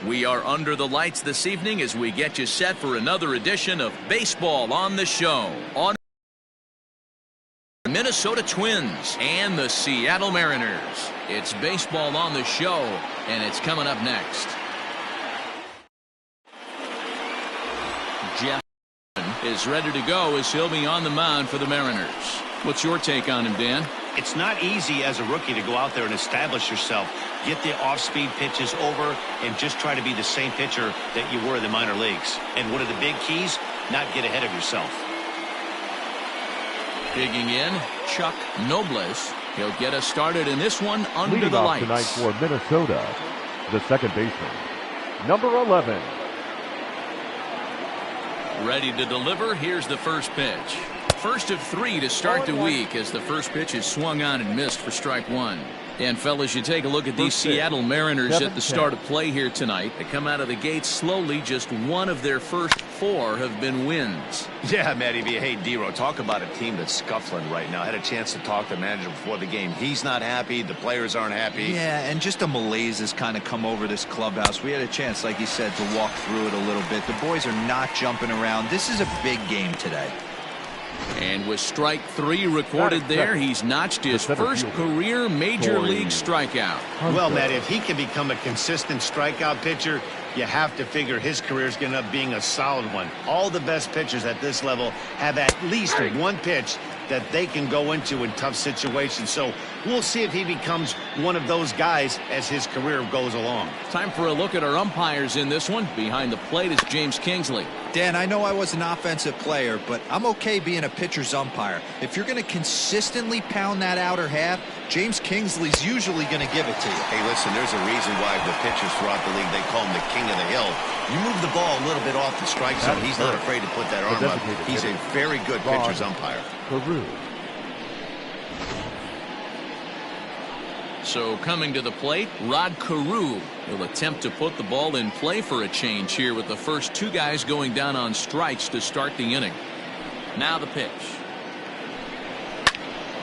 We are under the lights this evening as we get you set for another edition of Baseball on the Show on Minnesota Twins and the Seattle Mariners. It's Baseball on the Show, and it's coming up next. Jeff is ready to go as he'll be on the mound for the Mariners. What's your take on him, Dan? It's not easy as a rookie to go out there and establish yourself, get the off-speed pitches over, and just try to be the same pitcher that you were in the minor leagues. And one of the big keys, not get ahead of yourself. Digging in, Chuck Nobles. He'll get us started in this one under Leading the off lights. tonight for Minnesota, the second baseman, number 11. Ready to deliver. Here's the first pitch. First of 3 to start the week as the first pitch is swung on and missed for strike one. And fellas, you take a look at these Seattle Mariners at the start of play here tonight. They come out of the gate slowly. Just one of their first 4 have been wins. Yeah, Matty V. Hey, D-Row, talk about a team that's scuffling right now. I had a chance to talk to the manager before the game. He's not happy. The players aren't happy. Yeah, and just a malaise has kind of come over this clubhouse. We had a chance, like you said, to walk through it a little bit. The boys are not jumping around. This is a big game today. And with strike 3 recorded there, he's notched his first career major league strikeout. Well, Matt, if he can become a consistent strikeout pitcher, you have to figure his career is going to end up being a solid one. All the best pitchers at this level have at least one pitch that they can go into in tough situations. So we'll see if he becomes one of those guys as his career goes along. Time for a look at our umpires in this one. Behind the plate is James Kingsley. Dan, I know I was an offensive player, but I'm okay being a pitcher's umpire. If you're going to consistently pound that outer half, James Kingsley's usually going to give it to you. Hey, listen, there's a reason why the pitchers throughout the league, they call him the king of the hill. You move the ball a little bit off the strike zone, he's not afraid to put that arm up. He's a very good pitcher's umpire. Carew. So coming to the plate, Rod Carew will attempt to put the ball in play for a change here with the first 2 guys going down on strikes to start the inning. Now the pitch.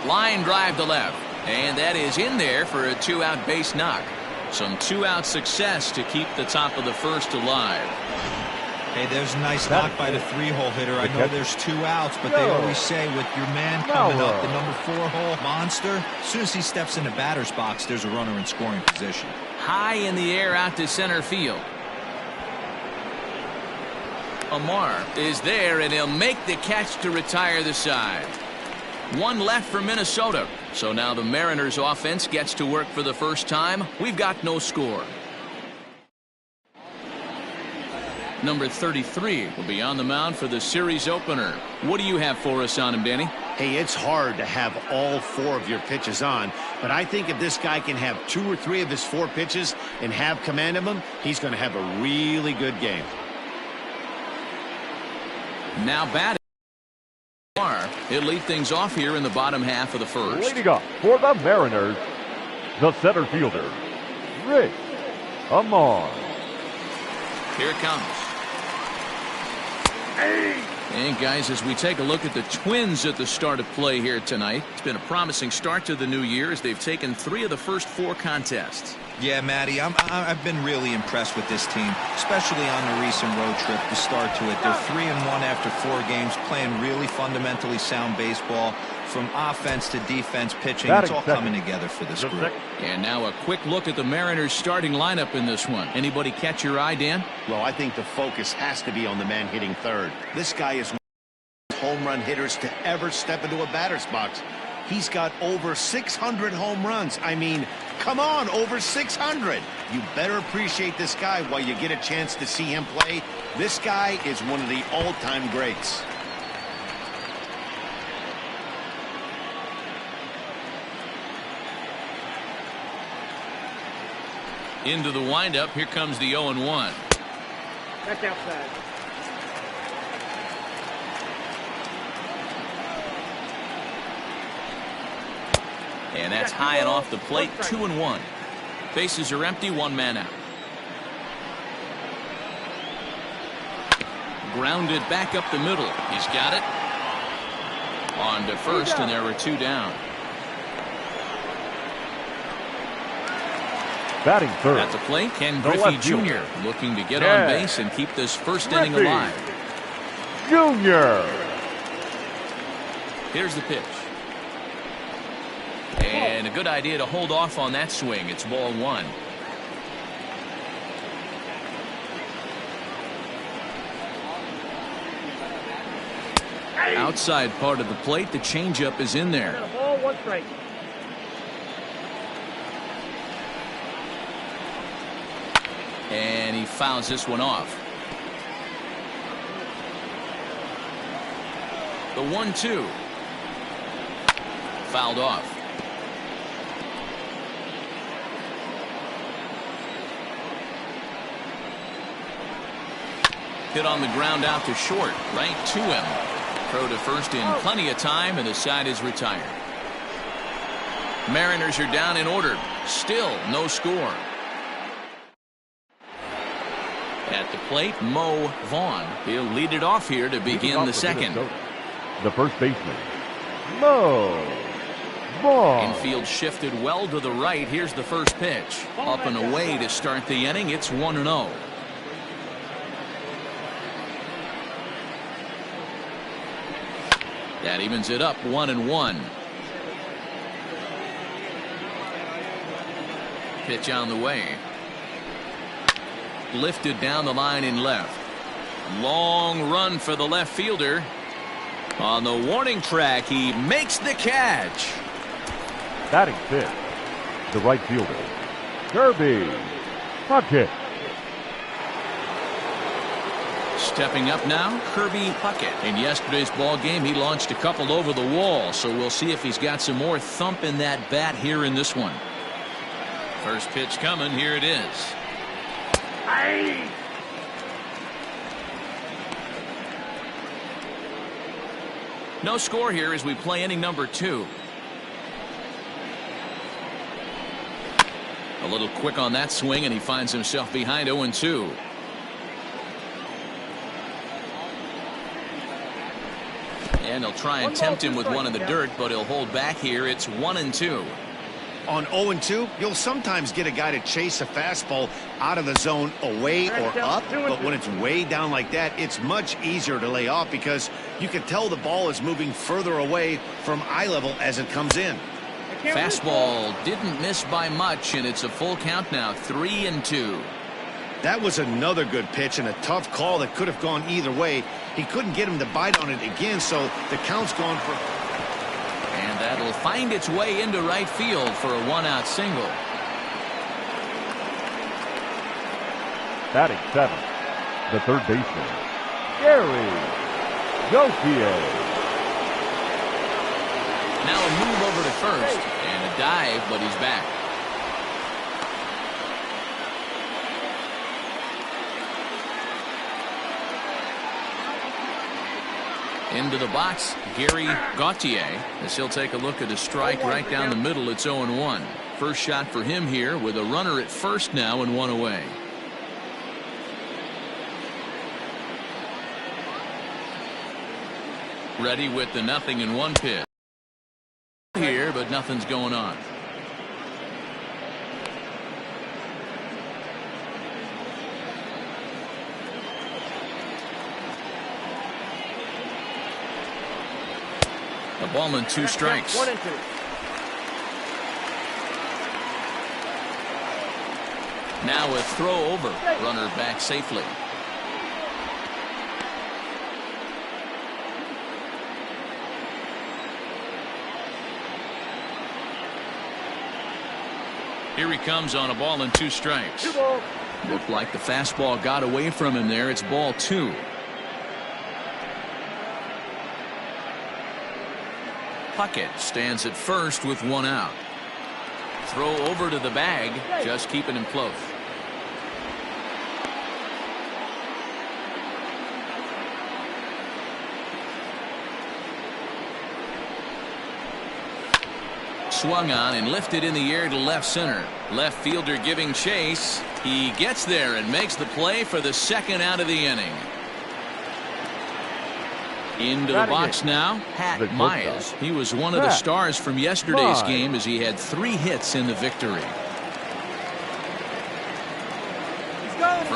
Line drive to left, and that is in there for a 2-out base knock. Some 2-out success to keep the top of the first alive. Hey, there's a nice knock by the 3-hole hitter. I know there's 2 outs, but they always say with your man coming up, the number 4-hole monster, as soon as he steps in the batter's box, there's a runner in scoring position. High in the air out to center field. Amar is there, and he'll make the catch to retire the side. 1 left for Minnesota. So now the Mariners offense gets to work for the first time. We've got no score. Number 33 will be on the mound for the series opener. What do you have for us on him, Danny? Hey, it's hard to have all 4 of your pitches on, but I think if this guy can have 2 or 3 of his 4 pitches and have command of them, he's going to have a really good game. Now batting. He'll lead things off here in the bottom half of the first. Leading off for the Mariners, the center fielder, Rick Amar. Here it comes. And guys, as we take a look at the Twins at the start of play here tonight, it's been a promising start to the new year as they've taken 3 of the first 4 contests. Yeah, Matty, I've been really impressed with this team, especially on the recent road trip to start to it. They're 3-1 after 4 games, playing really fundamentally sound baseball. From offense to defense, pitching, it's all coming together for this group. And now a quick look at the Mariners starting lineup in this one. Anybody catch your eye, Dan? Well, I think the focus has to be on the man hitting third. This guy is one of the home run hitters to ever step into a batter's box. He's got over 600 home runs. I mean, come on, over 600. You better appreciate this guy while you get a chance to see him play. This guy is one of the all-time greats. Into the windup, here comes the 0-1. That's outside. And that's high and off the plate, 2-1. Bases are empty, 1 man out. Grounded back up the middle. He's got it. On to first, and there were 2 down. Batting third. At the plate, Ken The Griffey left Jr. fielder. looking to get Yeah. on base and keep this first inning Griffey alive. Jr. Here's the pitch. And a good idea to hold off on that swing. It's ball one. Outside part of the plate, the changeup is in there. Ball, 1 strike. And he fouls this one off. The 1-2. Fouled off. Hit on the ground out to short, right to him. Throw to first in plenty of time, and the side is retired. Mariners are down in order. Still no score. At the plate, Mo Vaughn. He'll lead it off here to begin the second. The first baseman, Mo Vaughn. Infield shifted well to the right. Here's the first pitch. Up and away to start the inning. It's 1-0. That evens it up 1-1. Pitch on the way. Lifted down the line in left. Long run for the left fielder. On the warning track, he makes the catch. Batting fifth, the right fielder, Kirby Puckett. Stepping up now, Kirby Puckett. In yesterday's ball game, he launched a couple over the wall, so we'll see if he's got some more thump in that bat here in this one. First pitch coming. Here it is. Aye. No score here as we play inning number 2. A little quick on that swing, and he finds himself behind 0-2. And he'll try and tempt him with one in the dirt, but he'll hold back here. It's 1-2. On 0-2, you'll sometimes get a guy to chase a fastball out of the zone away or up, but when it's way down like that, it's much easier to lay off because you can tell the ball is moving further away from eye level as it comes in. Fastball didn't miss by much, and it's a full count now, 3-2. That was another good pitch and a tough call that could have gone either way. He couldn't get him to bite on it again, so the count's gone for... And that'll find its way into right field for a one-out single. Batting seventh, the third baseman, Gary Gauthier. Now a move over to first and a dive, but he's back. Into the box, Gary Gauthier, as he'll take a look at a strike right down the middle. It's 0-1. First shot for him here with a runner at first now and one away. Ready with the 0-1 pitch. Here, but nothing's going on. A ball and 2 strikes. 1-2. Now a throw over. Runner back safely. Here he comes on a ball and 2 strikes. 2 balls. Looked like the fastball got away from him there. It's ball 2. Puckett stands at first with 1 out. Throw over to the bag, just keeping him close. Swung on and lifted in the air to left center. Left fielder giving chase. He gets there and makes the play for the second out of the inning. Into the box now, Pat Myers. He was one of the stars from yesterday's game as he had 3 hits in the victory.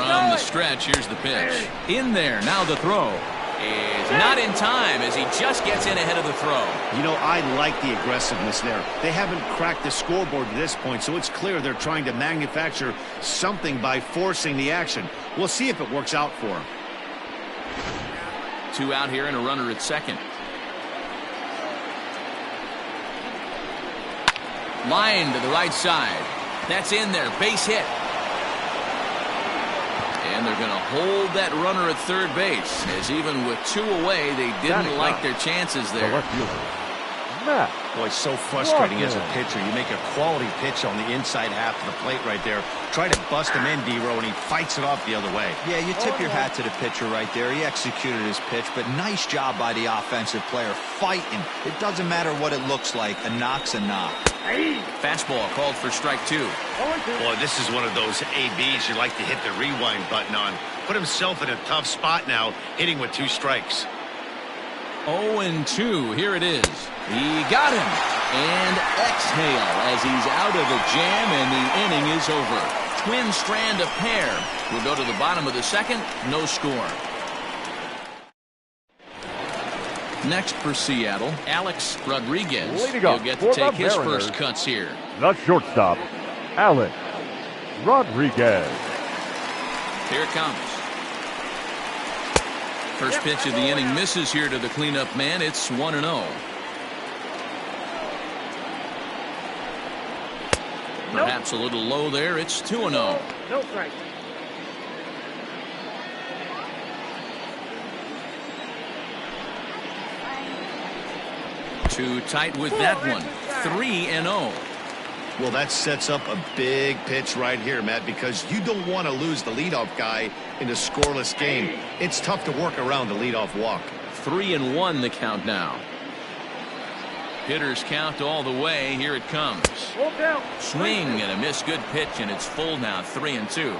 From the stretch, here's the pitch. In there, now the throw. Is not in time as he just gets in ahead of the throw. You know, I like the aggressiveness there. They haven't cracked the scoreboard to this point, so it's clear they're trying to manufacture something by forcing the action. We'll see if it works out for them. 2 out here and a runner at second. Line to the right side. That's in there. Base hit. And they're going to hold that runner at third base, as even with 2 away, they didn't like their chances there. Boy, it's so frustrating as a pitcher. You make a quality pitch on the inside half of the plate right there. Try to bust him in, D-Row, and he fights it off the other way. Yeah, you tip your hat to the pitcher right there. He executed his pitch, but nice job by the offensive player fighting. It doesn't matter what it looks like. A knock's a knock. Fastball called for strike 2. Boy, this is one of those ABs you like to hit the rewind button on. Put himself in a tough spot now, hitting with 2 strikes. 0-2. Here it is. He got him. And exhale as he's out of the jam, and the inning is over. Twin strand of pair. We'll go to the bottom of the second. No score. Next for Seattle, Alex Rodriguez. He'll get to take his first cuts here. The shortstop, Alex Rodriguez. Here it comes. First pitch of the inning misses here to the cleanup man. It's 1-0. Perhaps a little low there. It's 2-0. No strike. Too tight with that one. 3-0. Well, that sets up a big pitch right here, Matt, because you don't want to lose the leadoff guy in a scoreless game. It's tough to work around the leadoff walk. 3-1 the count now. Hitters count all the way. Here it comes. Swing and a miss. Good pitch, and it's full now. 3-2.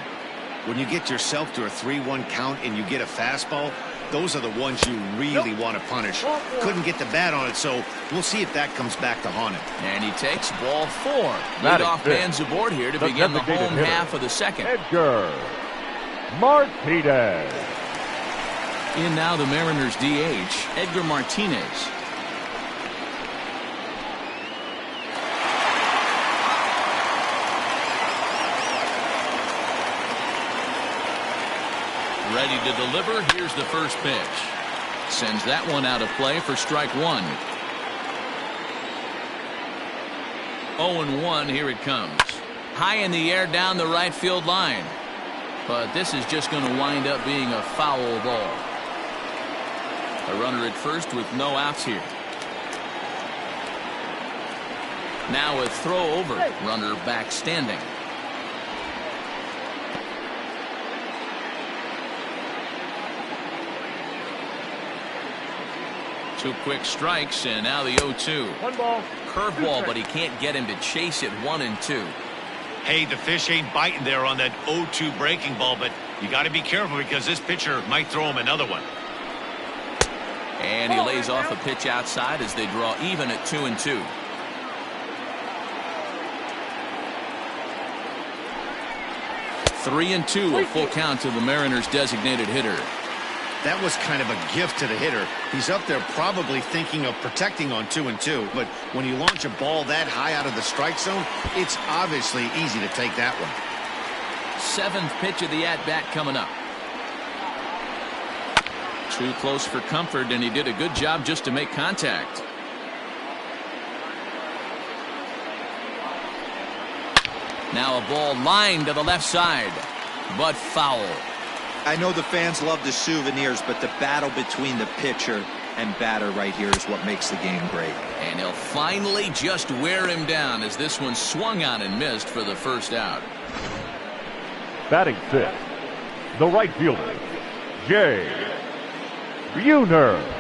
When you get yourself to a 3-1 count and you get a fastball, those are the ones you really want to punish. Couldn't get the bat on it, so we'll see if that comes back to haunt him. And he takes ball 4. Leadoff man's aboard here to begin the home half of the second. Edgar Martinez. In now the Mariners DH, Edgar Martinez. Ready to deliver. Here's the first pitch. Sends that one out of play for strike 1. 0-1. Here it comes. High in the air down the right field line. But this is just going to wind up being a foul ball. A runner at first with no outs here. Now a throw over. Runner back standing. Two quick strikes, and now the 0-2. 1 ball. Curveball, but he can't get him to chase it. 1-2. Hey, the fish ain't biting there on that 0-2 breaking ball, but you got to be careful because this pitcher might throw him another one. And he lays off a pitch outside as they draw even at 2-2. Three and 2, a full count to the Mariners' designated hitter. That was kind of a gift to the hitter. He's up there probably thinking of protecting on 2-2, but when you launch a ball that high out of the strike zone, it's obviously easy to take that one. 7th pitch of the at-bat coming up. Too close for comfort, and he did a good job just to make contact. Now a ball lined to the left side, but foul. I know the fans love the souvenirs, but the battle between the pitcher and batter right here is what makes the game great. And he'll finally just wear him down as this one swung on and missed for the first out. Batting 5th, the right fielder, Jay Buhner.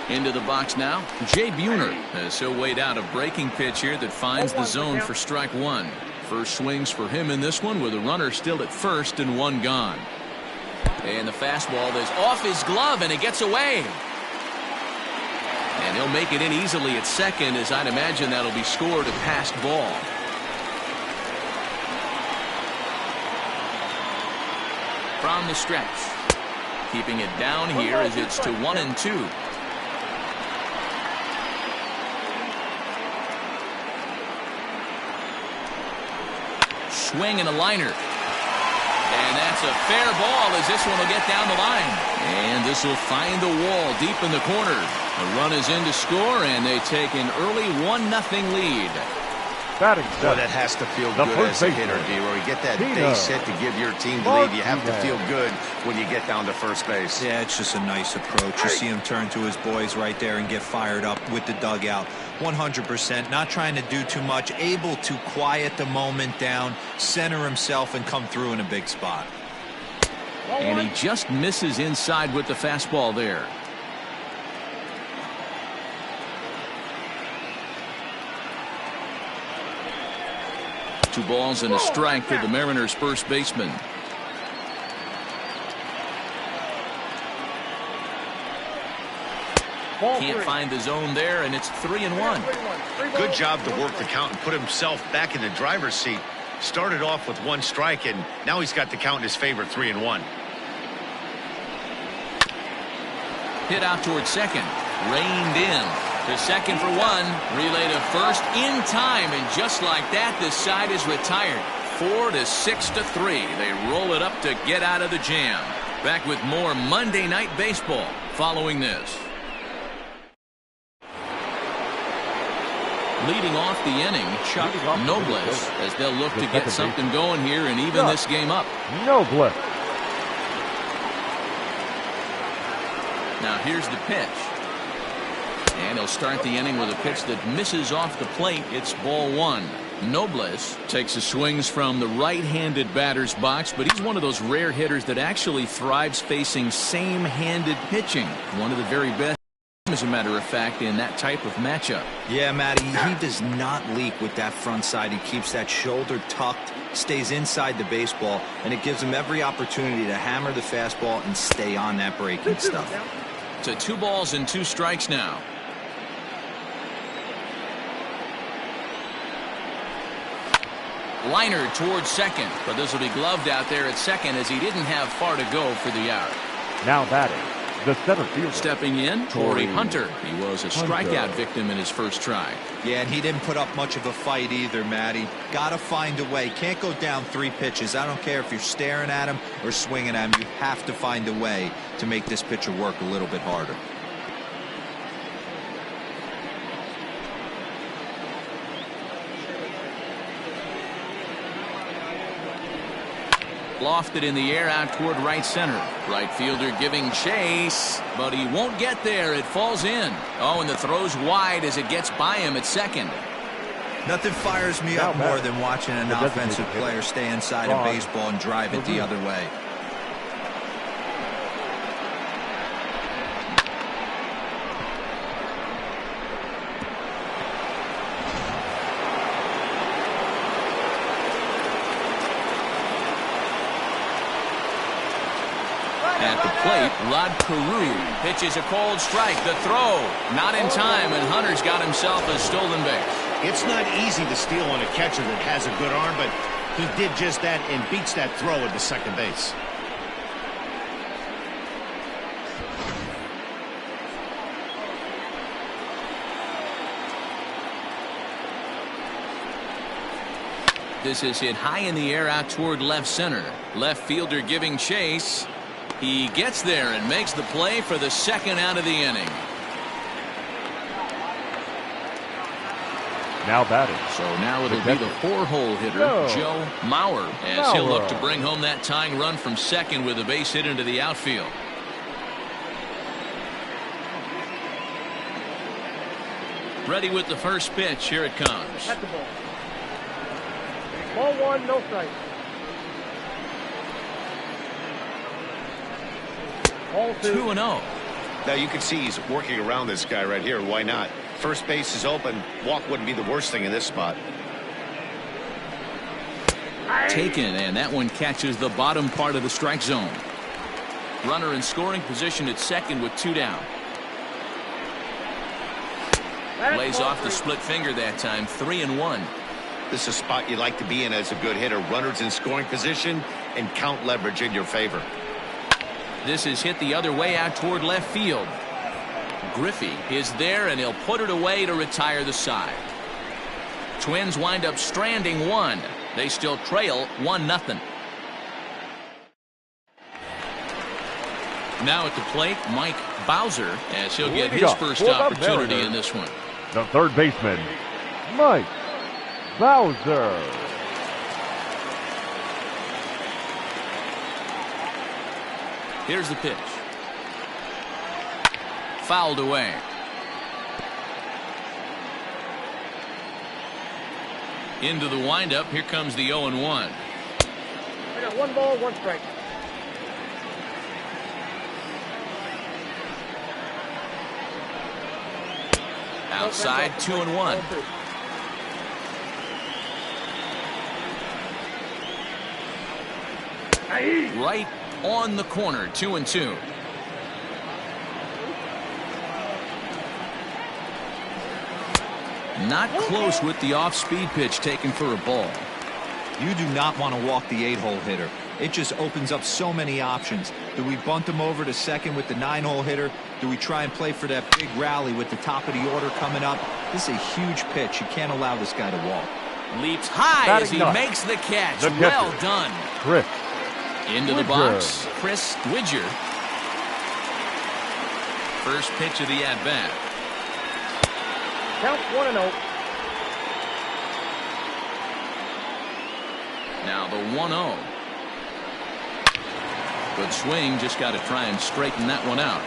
Into the box now, Jay Buhner, as he'll wait out a breaking pitch here that finds the zone for strike 1. First swings for him in this one with a runner still at first and 1 gone. And the fastball is off his glove and it gets away. And he'll make it in easily at second, as I'd imagine that'll be scored a passed ball. From the stretch. Keeping it down here as it's to 1-2. Swing and a liner. And that's a fair ball as this one will get down the line. And this will find the wall deep in the corner. The run is in to score, and they take an early 1-0 lead. Batting Well, center. that has to feel The good first as a hitter, baseman. D-Roy. You get that Tina. base hit to give your team the lead. You have to Martinez. feel good when you get down to first base. Yeah, it's just a nice approach. You see him turn to his boys right there and get fired up with the dugout. 100%, not trying to do too much, able to quiet the moment down, center himself, and come through in a big spot. And he just misses inside with the fastball there. Two balls and a strike to the Mariners' first baseman. Can't find the zone there, and it's 3-1. Good job to work the count and put himself back in the driver's seat. Started off with 1 strike, and now he's got the count in his favor, 3-1. Hit out towards second. Reined in. To second for 1. Relay to first in time, and just like that, this side is retired. 4-6-3. They roll it up to get out of the jam. Back with more Monday Night Baseball following this. Leading off the inning, Chuck Nobles, as they'll look to get something going here and even this game up. Nobles. Now here's the pitch. And he'll start the inning with a pitch that misses off the plate. It's ball 1. Nobles takes his swings from the right-handed batter's box, but he's one of those rare hitters that actually thrives facing same-handed pitching. One of the very best, as a matter of fact, in that type of matchup. Yeah, Matty, he does not leak with that front side. He keeps that shoulder tucked, stays inside the baseball, and it gives him every opportunity to hammer the fastball and stay on that breaking stuff. To 2 balls and 2 strikes now. Liner towards second, but this will be gloved out there at second as he didn't have far to go for the out. Now batting, the center fielder. Stepping in, Torrey Torrey Hunter. He was a strikeout victim in his first try. Yeah, and he didn't put up much of a fight either, Matty. Got to find a way. Can't go down 3 pitches. I don't care if you're staring at him or swinging at him. You have to find a way to make this pitcher work a little bit harder. Lofted in the air out toward right center. Right fielder giving chase, but he won't get there. It falls in. Oh, and the throw's wide as it gets by him at second. Nothing fires me up more than watching an offensive player stay inside a baseball and drive it the other way. At the plate, Rod Carew pitches a cold strike. The throw, not in time, and Hunter's got himself a stolen base. It's not easy to steal on a catcher that has a good arm, but he did just that and beats that throw at the second base. This is hit high in the air out toward left center. Left fielder giving chase. He gets there and makes the play for the second out of the inning. Now batting. So now it'll be the 4-hole hitter, Joe Mauer, as he'll look to bring home that tying run from second with a base hit into the outfield. Ready with the first pitch. Here it comes. At the ball. Ball 1, no strike. Ball 2. 2-0. Now you can see he's working around this guy right here. Why not? First base is open. Walk wouldn't be the worst thing in this spot. Taken, and that one catches the bottom part of the strike zone. Runner in scoring position at second with 2 down. Lays off the split finger that time. 3-1. This is a spot you like to be in as a good hitter. Runners in scoring position and count leverage in your favor. This is hit the other way out toward left field. Griffey is there, and he'll put it away to retire the side. Twins wind up stranding one. They still trail 1-0. Now at the plate, Mike Bowser, as he'll get his first opportunity in this one. The third baseman, Mike Bowser. Here's the pitch. Fouled away. Into the windup. Here comes the 0-1. I got 1 ball, 1 strike. Outside, 2-1. Right on the corner, 2-2. Not close with the off-speed pitch taken for a ball. You do not want to walk the 8-hole hitter. It just opens up so many options. Do we bunt him over to second with the 9-hole hitter? Do we try and play for that big rally with the top of the order coming up? This is a huge pitch. You can't allow this guy to walk. Leaps high as he makes the catch. Well done. Chris Into the box, Chris Widger. First pitch of the at-bat. Count 1-0. Now the 1-0. Good swing, just got to try and straighten that one out.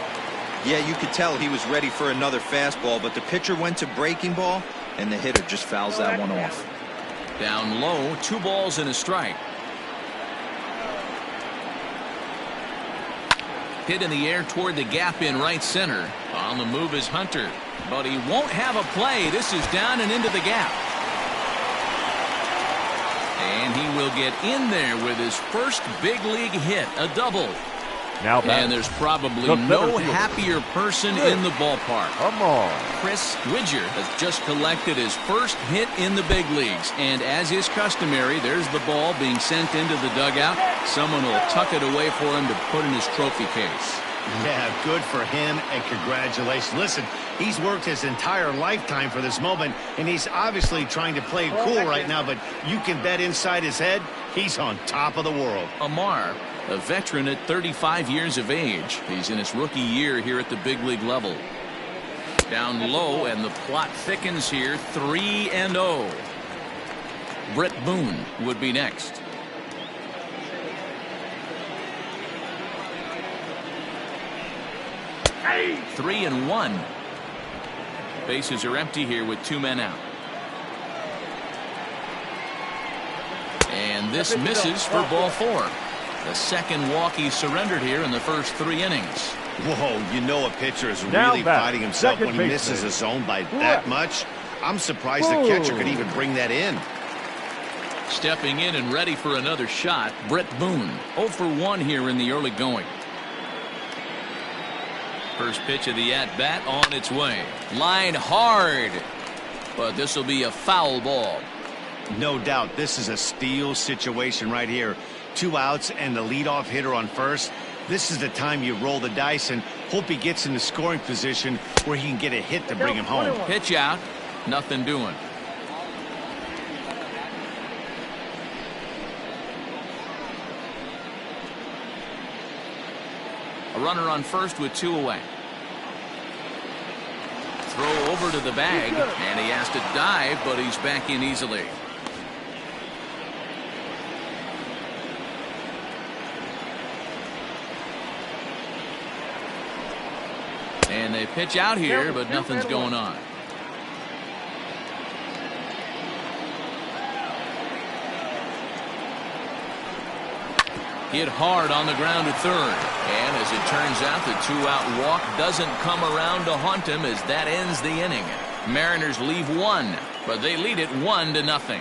Yeah, you could tell he was ready for another fastball, but the pitcher went to breaking ball, and the hitter just fouls that one off. Down low, 2 balls and a strike. Hit in the air toward the gap in right center. On the move is Hunter, but he won't have a play. This is down and into the gap. And he will get in there with his first big league hit, a double. Now and there's probably no happier person in the ballpark. Come on. Chris Widger has just collected his first hit in the big leagues. And as is customary, there's the ball being sent into the dugout. Someone will tuck it away for him to put in his trophy case. Yeah, good for him, and congratulations. Listen, he's worked his entire lifetime for this moment, and he's obviously trying to play cool right now, but you can bet inside his head, he's on top of the world. Amar, a veteran at 35 years of age. He's in his rookie year here at the big league level. Down low, and the plot thickens here, 3-0. Brett Boone would be next. 3-1. Bases are empty here with 2 men out. And this misses for ball 4. The second walk he surrendered here in the first 3 innings. Whoa, you know a pitcher is really fighting himself when he misses a zone by that much. I'm surprised the catcher could even bring that in. Stepping in and ready for another shot, Brett Boone. 0 for 1 here in the early going. First pitch of the at-bat on its way. Line hard. But this will be a foul ball. No doubt this is a steal situation right here. 2 outs and the leadoff hitter on first. This is the time you roll the dice and hope he gets in the scoring position where he can get a hit to bring him home. Pitch out. Nothing doing. A runner on first with 2 away. Throw over to the bag, and he has to dive, but he's back in easily. And they pitch out here, but nothing's going on. Hit hard on the ground at third. And as it turns out, the 2-out walk doesn't come around to haunt him as that ends the inning. Mariners leave 1, but they lead it 1-0.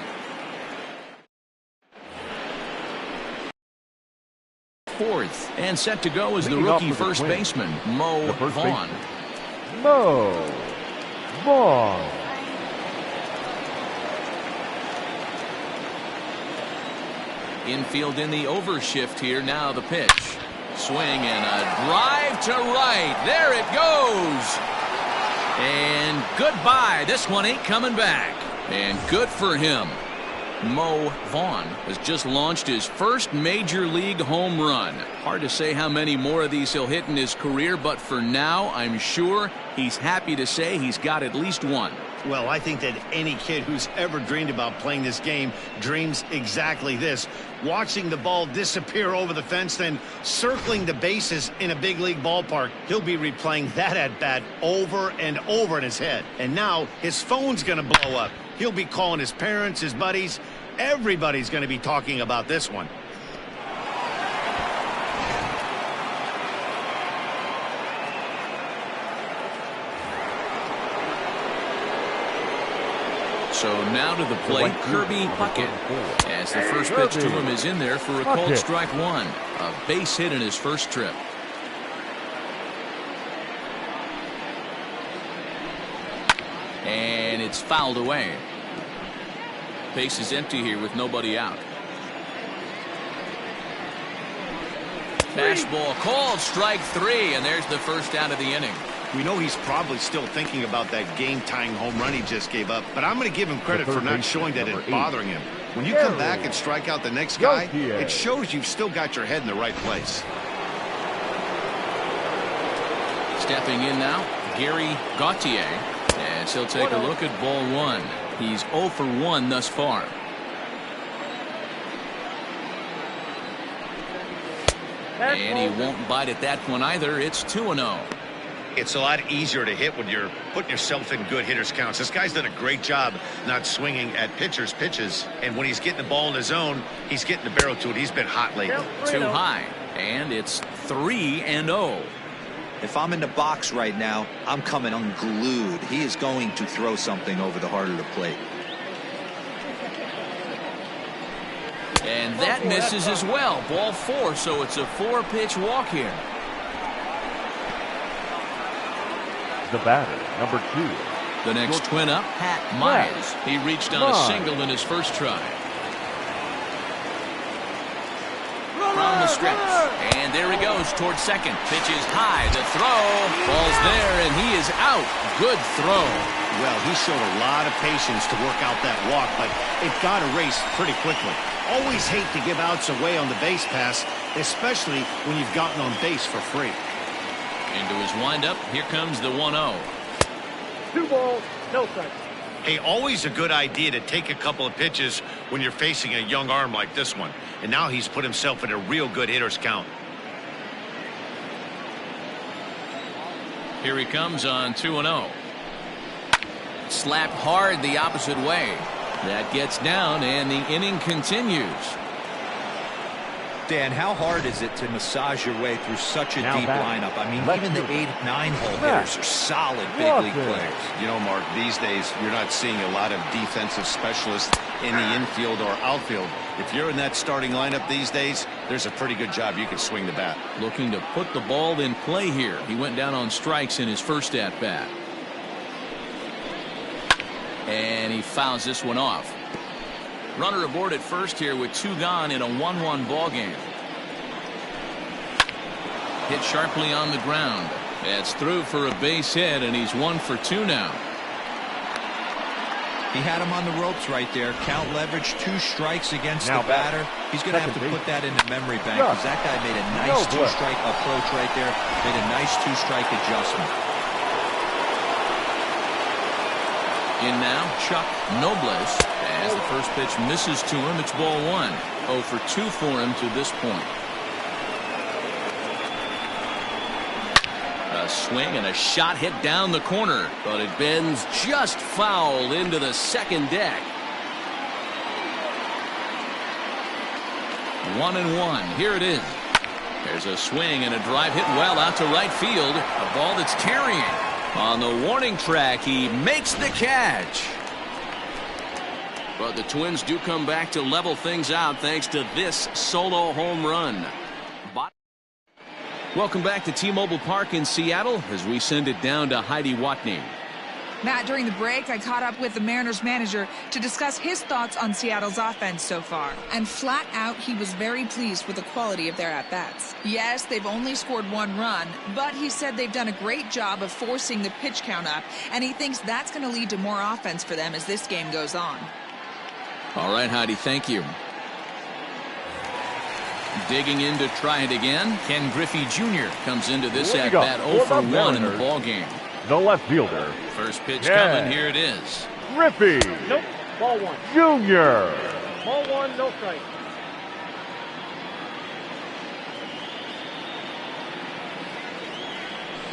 Fourth, and set to go is the rookie first baseman, Mo Vaughn. Mo Vaughn. Infield in the overshift here. Now the pitch. Swing and a drive to right. There it goes. And goodbye. This one ain't coming back. And good for him. Mo Vaughn has just launched his first major league home run. Hard to say how many more of these he'll hit in his career, but for now, I'm sure he's happy to say he's got at least one. Well, I think that any kid who's ever dreamed about playing this game dreams exactly this. Watching the ball disappear over the fence, then circling the bases in a big league ballpark. He'll be replaying that at bat over and over in his head. And now his phone's going to blow up. He'll be calling his parents, his buddies. Everybody's going to be talking about this one. So now to the plate, Kirby Puckett, as the first pitch to him is in there for a called strike one. A base hit in his first trip. And it's fouled away. Base is empty here with nobody out. Fastball called, strike three, and there's the first out of the inning. We know he's probably still thinking about that game-tying home run he just gave up, but I'm going to give him credit for not showing that it's bothering him. When you come back and strike out the next guy, it shows you've still got your head in the right place. Stepping in now, Gary Gauthier, as he'll take a look at ball one. He's 0 for 1 thus far. And he won't bite at that one either. It's 2-0. It's a lot easier to hit when you're putting yourself in good hitters' counts. This guy's done a great job not swinging at pitchers' pitches. And when he's getting the ball in his zone, he's getting the barrel to it. He's been hot lately. Too high. And it's 3-0. If I'm in the box right now, I'm coming unglued. He is going to throw something over the heart of the plate. And that misses as well. Ball 4, so it's a 4-pitch walk here. The batter, number 2. The next twin up, Pat Myers. He reached on a single in his first try. From the stretch. And there he goes towards second. Pitch is high. The throw. Ball's there, and he is out. Good throw. Well, he showed a lot of patience to work out that walk, but it got erased pretty quickly. Always hate to give outs away on the base pass, especially when you've gotten on base for free. Into his windup, here comes the 1-0. 2 balls, no strikes. Hey, always a good idea to take a couple of pitches when you're facing a young arm like this one. And now he's put himself in a real good hitter's count. Here he comes on 2-0. Slapped hard the opposite way. That gets down, and the inning continues. Dan, how hard is it to massage your way through such a deep lineup? I mean, even the 8, 9-hole hitters are solid big league players. You know, Mark, these days you're not seeing a lot of defensive specialists in the infield or outfield. If you're in that starting lineup these days, there's a pretty good job you can swing the bat. Looking to put the ball in play here. He went down on strikes in his first at-bat. And he fouls this one off. Runner aboard at first here with 2 gone in a 1-1 ball game. Hit sharply on the ground. It's through for a base hit, and he's 1 for 2 now. He had him on the ropes right there. Count leverage, 2 strikes against the batter. He's going to have to put that in the memory bank because that guy made a nice 2-strike approach right there. Made a nice 2-strike adjustment. In now, Chuck Nobles. As the first pitch misses to him, it's ball 1. 0 for 2 for him to this point. A swing and a shot hit down the corner, but it bends just foul into the second deck. 1-1. Here it is. There's a swing and a drive hit well out to right field. A ball that's carrying. On the warning track, he makes the catch. But the Twins do come back to level things out thanks to this solo home run. Welcome back to T-Mobile Park in Seattle as we send it down to Heidi Watney. Matt, during the break, I caught up with the Mariners manager to discuss his thoughts on Seattle's offense so far. And flat out, he was very pleased with the quality of their at-bats. Yes, they've only scored 1 run, but he said they've done a great job of forcing the pitch count up, and he thinks that's going to lead to more offense for them as this game goes on. All right, Heidi, thank you. Digging in to try it again, Ken Griffey Jr. comes into this at-bat 0 for 1 in the ball game. The left fielder. First pitch coming, here it is. Griffey. Nope. Ball 1. Jr. Ball 1, no strike.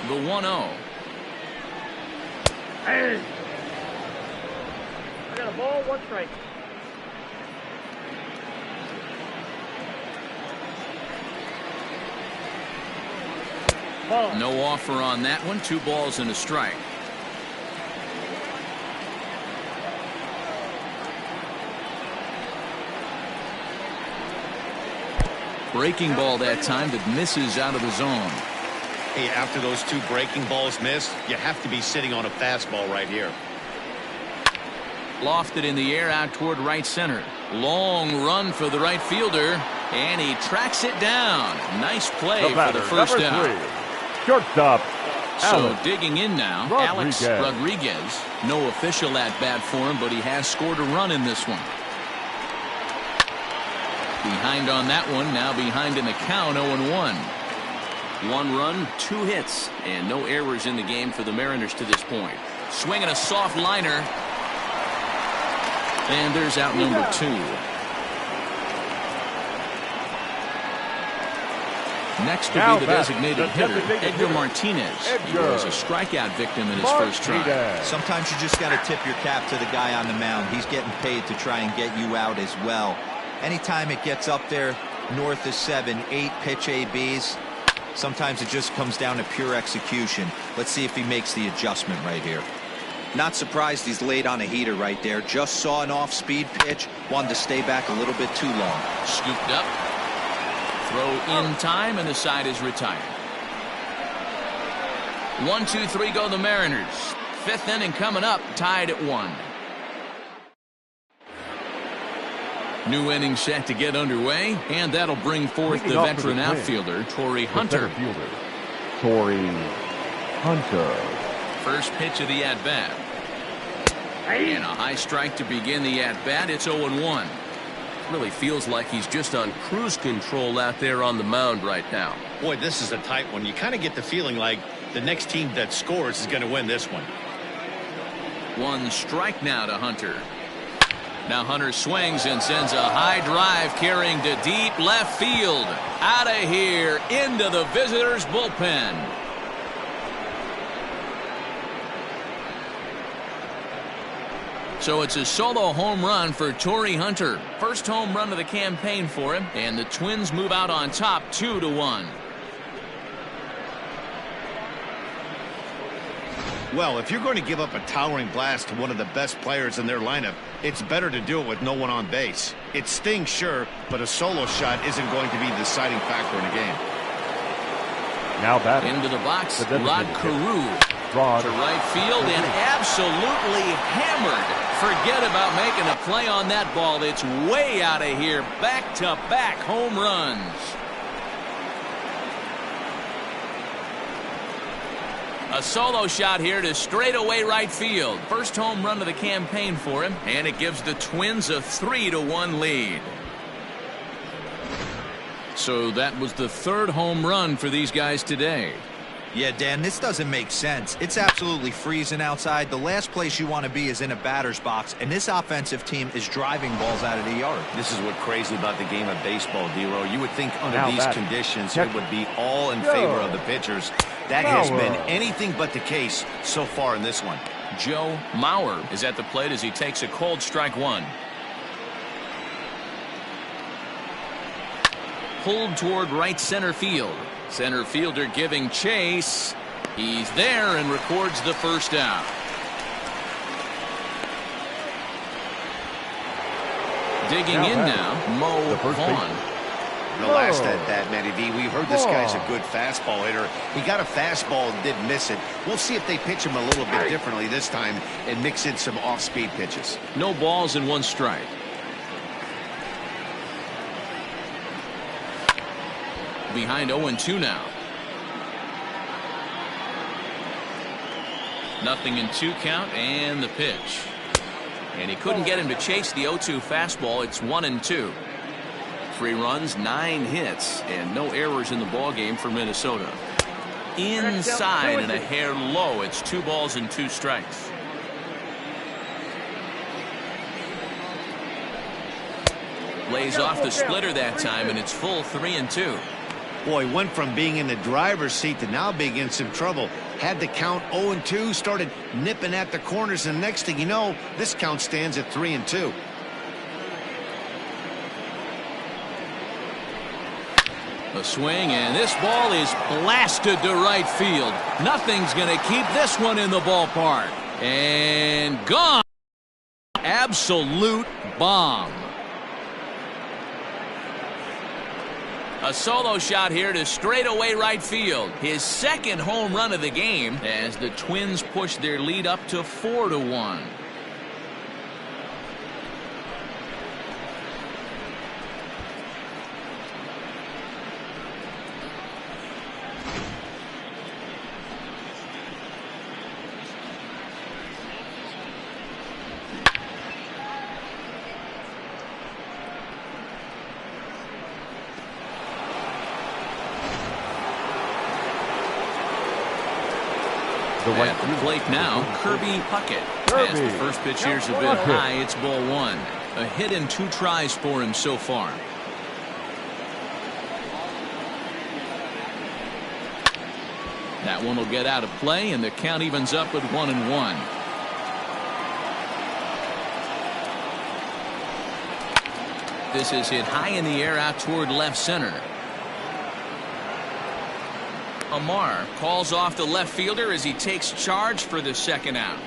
The 1-0. Hey. I got a ball, 1 strike. Ball. No offer on that one. 2 balls and a strike. Breaking ball that time that misses out of the zone. Hey, after those 2 breaking balls missed, you have to be sitting on a fastball right here. Lofted in the air out toward right center. Long run for the right fielder, and he tracks it down. Nice play for the first out. 3. Shortstop. So Alex digging in now, Rodriguez. Alex Rodriguez. No official at-bat for him, but he has scored a run in this one. Behind on that one, now behind in the count, 0-1. 1 run, 2 hits, and no errors in the game for the Mariners to this point. Swinging a soft liner. And there's out number 2. Next to be the designated hitter, Edgar Martinez. He was a strikeout victim in his first try. Sometimes you just got to tip your cap to the guy on the mound. He's getting paid to try and get you out as well. Anytime it gets up there north of 7, 8 pitch ABs, sometimes it just comes down to pure execution. Let's see if he makes the adjustment right here. Not surprised he's laid on a heater right there. Just saw an off-speed pitch. Wanted to stay back a little bit too long. Scooped up. Throw in time, and the side is retired. 1, 2, 3 go the Mariners. 5th inning coming up, tied at 1. New inning set to get underway, and that'll bring forth the veteran outfielder, Torrey Hunter. Torrey Hunter. First pitch of the at-bat. And a high strike to begin the at-bat. It's 0-1. Really feels like he's just on cruise control out there on the mound right now. Boy, this is a tight one. You kind of get the feeling like the next team that scores is going to win this one. 1 strike now to Hunter. Now Hunter swings and sends a high drive carrying to deep left field. Out of here into the visitors' bullpen. So it's a solo home run for Torrey Hunter. First home run of the campaign for him, and the Twins move out on top 2-1. Well, if you're going to give up a towering blast to one of the best players in their lineup, it's better to do it with no one on base. It stings, sure, but a solo shot isn't going to be the deciding factor in a game. Now batting. Into the box, The Rod Carew. Rod. To right field and absolutely hammered. Forget about making a play on that ball. It's way out of here. Back-to-back home runs. A solo shot here to straightaway right field. First home run of the campaign for him, and it gives the Twins a 3-1 lead. So that was the 3rd home run for these guys today. Yeah, Dan, this doesn't make sense. It's absolutely freezing outside. The last place you want to be is in a batter's box, and this offensive team is driving balls out of the yard. This is what's crazy about the game of baseball, D-Row. You would think under Now these batting. conditions Check. it would be all in favor of the pitchers. That has Mauer. been anything but the case so far in this one. Joe Mauer is at the plate as he takes a cold strike 1. Pulled toward right center field. Center fielder giving chase. He's there and records the first out. Digging in now, Mo the first Vaughn. the last at bat, Matty V. We heard this guy's a good fastball hitter. He got a fastball and didn't miss it. We'll see if they pitch him a little bit differently this time and mix in some off-speed pitches. No balls and 1 strike. Behind 0-2 now. Nothing in 2 count and the pitch. And he couldn't get him to chase the 0-2 fastball. It's 1-2. 3 runs, 9 hits, and no errors in the ballgame for Minnesota. Inside and a hair low. It's 2 balls and 2 strikes. Lays off the splitter that time, and it's full 3-2. Boy, went from being in the driver's seat to now being in some trouble. Had the count 0-2, started nipping at the corners, and next thing you know, this count stands at 3-2. A swing, and this ball is blasted to right field. Nothing's going to keep this one in the ballpark. And gone. Absolute bomb. A solo shot here to straightaway right field. His 2nd home run of the game as the Twins push their lead up to 4-1. At the plate now, Kirby Puckett. As the first pitch here's a bit high, it's ball 1. A hit in 2 tries for him so far. That one will get out of play, and the count evens up at 1-1. This is hit high in the air out toward left center. Amar calls off the left fielder as he takes charge for the 2nd out.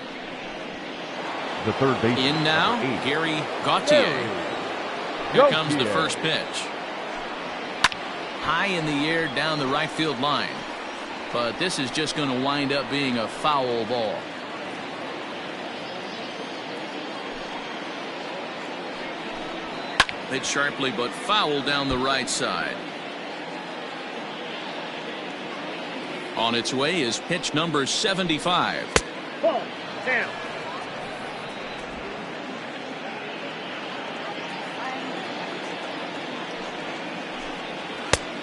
The third base in now, Gary Gauthier. Here comes the first pitch. High in the air down the right field line. But this is just going to wind up being a foul ball. Hit sharply but foul down the right side. On its way is pitch number 75. Ball, down.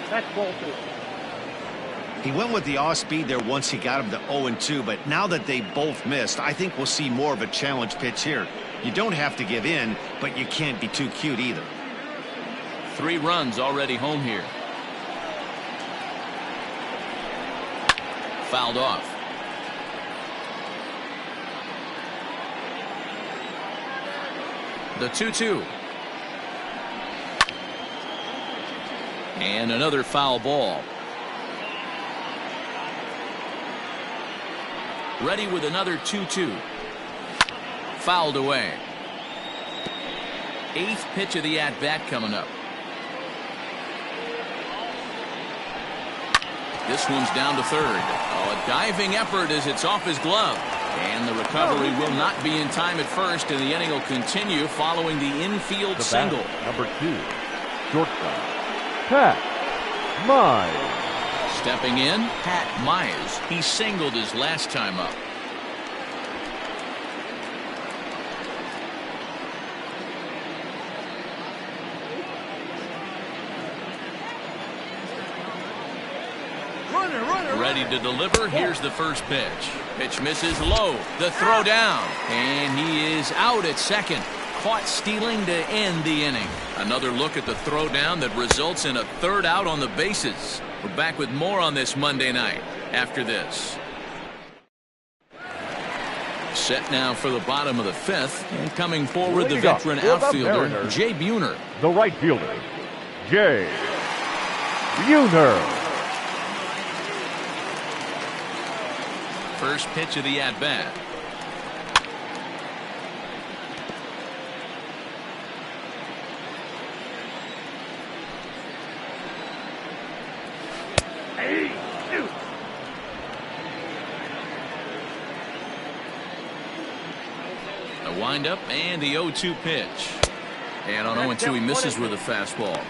That's ball 2. He went with the off speed there once he got him to 0-2, but now that they both missed, I think we'll see more of a challenge pitch here. You don't have to give in, but you can't be too cute either. 3 runs already home here. Fouled off. The 2-2. And another foul ball. Ready with another 2-2. Fouled away. 8th pitch of the at-bat coming up. This one's down to 3rd. Oh, a diving effort as it's off his glove. And the recovery will not be in time at first, and the inning will continue following the infield single. Number 2, shortstop, Pat Mize. Stepping in, Pat Mize. He singled his last time up. Ready to deliver. Here's the first pitch. Pitch misses low. The throw down. And he is out at 2nd. Caught stealing to end the inning. Another look at the throw down that results in a 3rd out on the bases. We're back with more on this Monday night after this. Set now for the bottom of the 5th. And coming forward, the veteran outfielder, Jay Buhner. The right fielder, Jay Buhner. First pitch of the at-bat. A windup and the 0-2 pitch. And on 0-2 he misses with a fastball.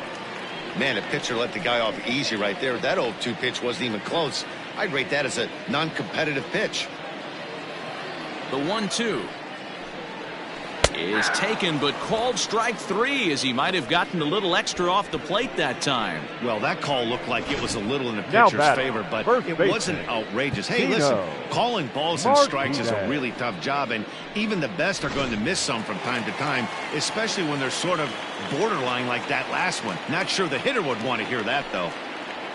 Man, the pitcher let the guy off easy right there. That 0-2 pitch wasn't even close. I'd rate that as a non-competitive pitch. The 1-2 is taken, but called strike 3, as he might have gotten a little extra off the plate that time. Well, that call looked like it was a little in the Now pitcher's batting, favor, but first it baseman, wasn't outrageous. Hey, Tino listen, calling balls and strikes is a Martinez. really tough job, and even the best are going to miss some from time to time, especially when they're sort of borderline like that last one. Not sure the hitter would want to hear that, though.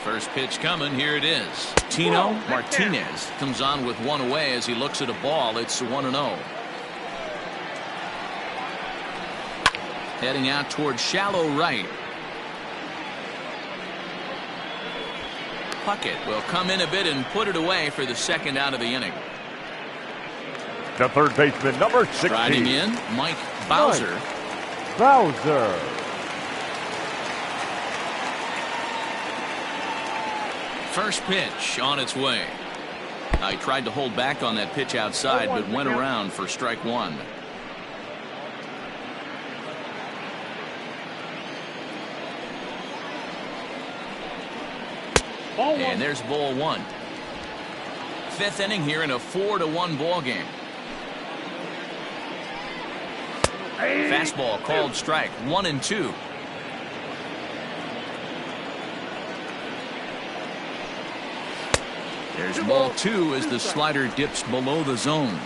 First pitch coming. Here it is. Tino Martinez comes on with one away as he looks at a ball. It's 1-0. Heading out towards shallow right. Puckett will come in a bit and put it away for the second out of the inning. The third baseman, number 16. Riding in, Mike Bowser. Bowser. First pitch on its way. I tried to hold back on that pitch outside, but went around for strike 1. And there's ball 1. Fifth inning here in a 4-1 ball game. Fastball called strike. 1-2. There's ball 2 as the slider dips below the zone.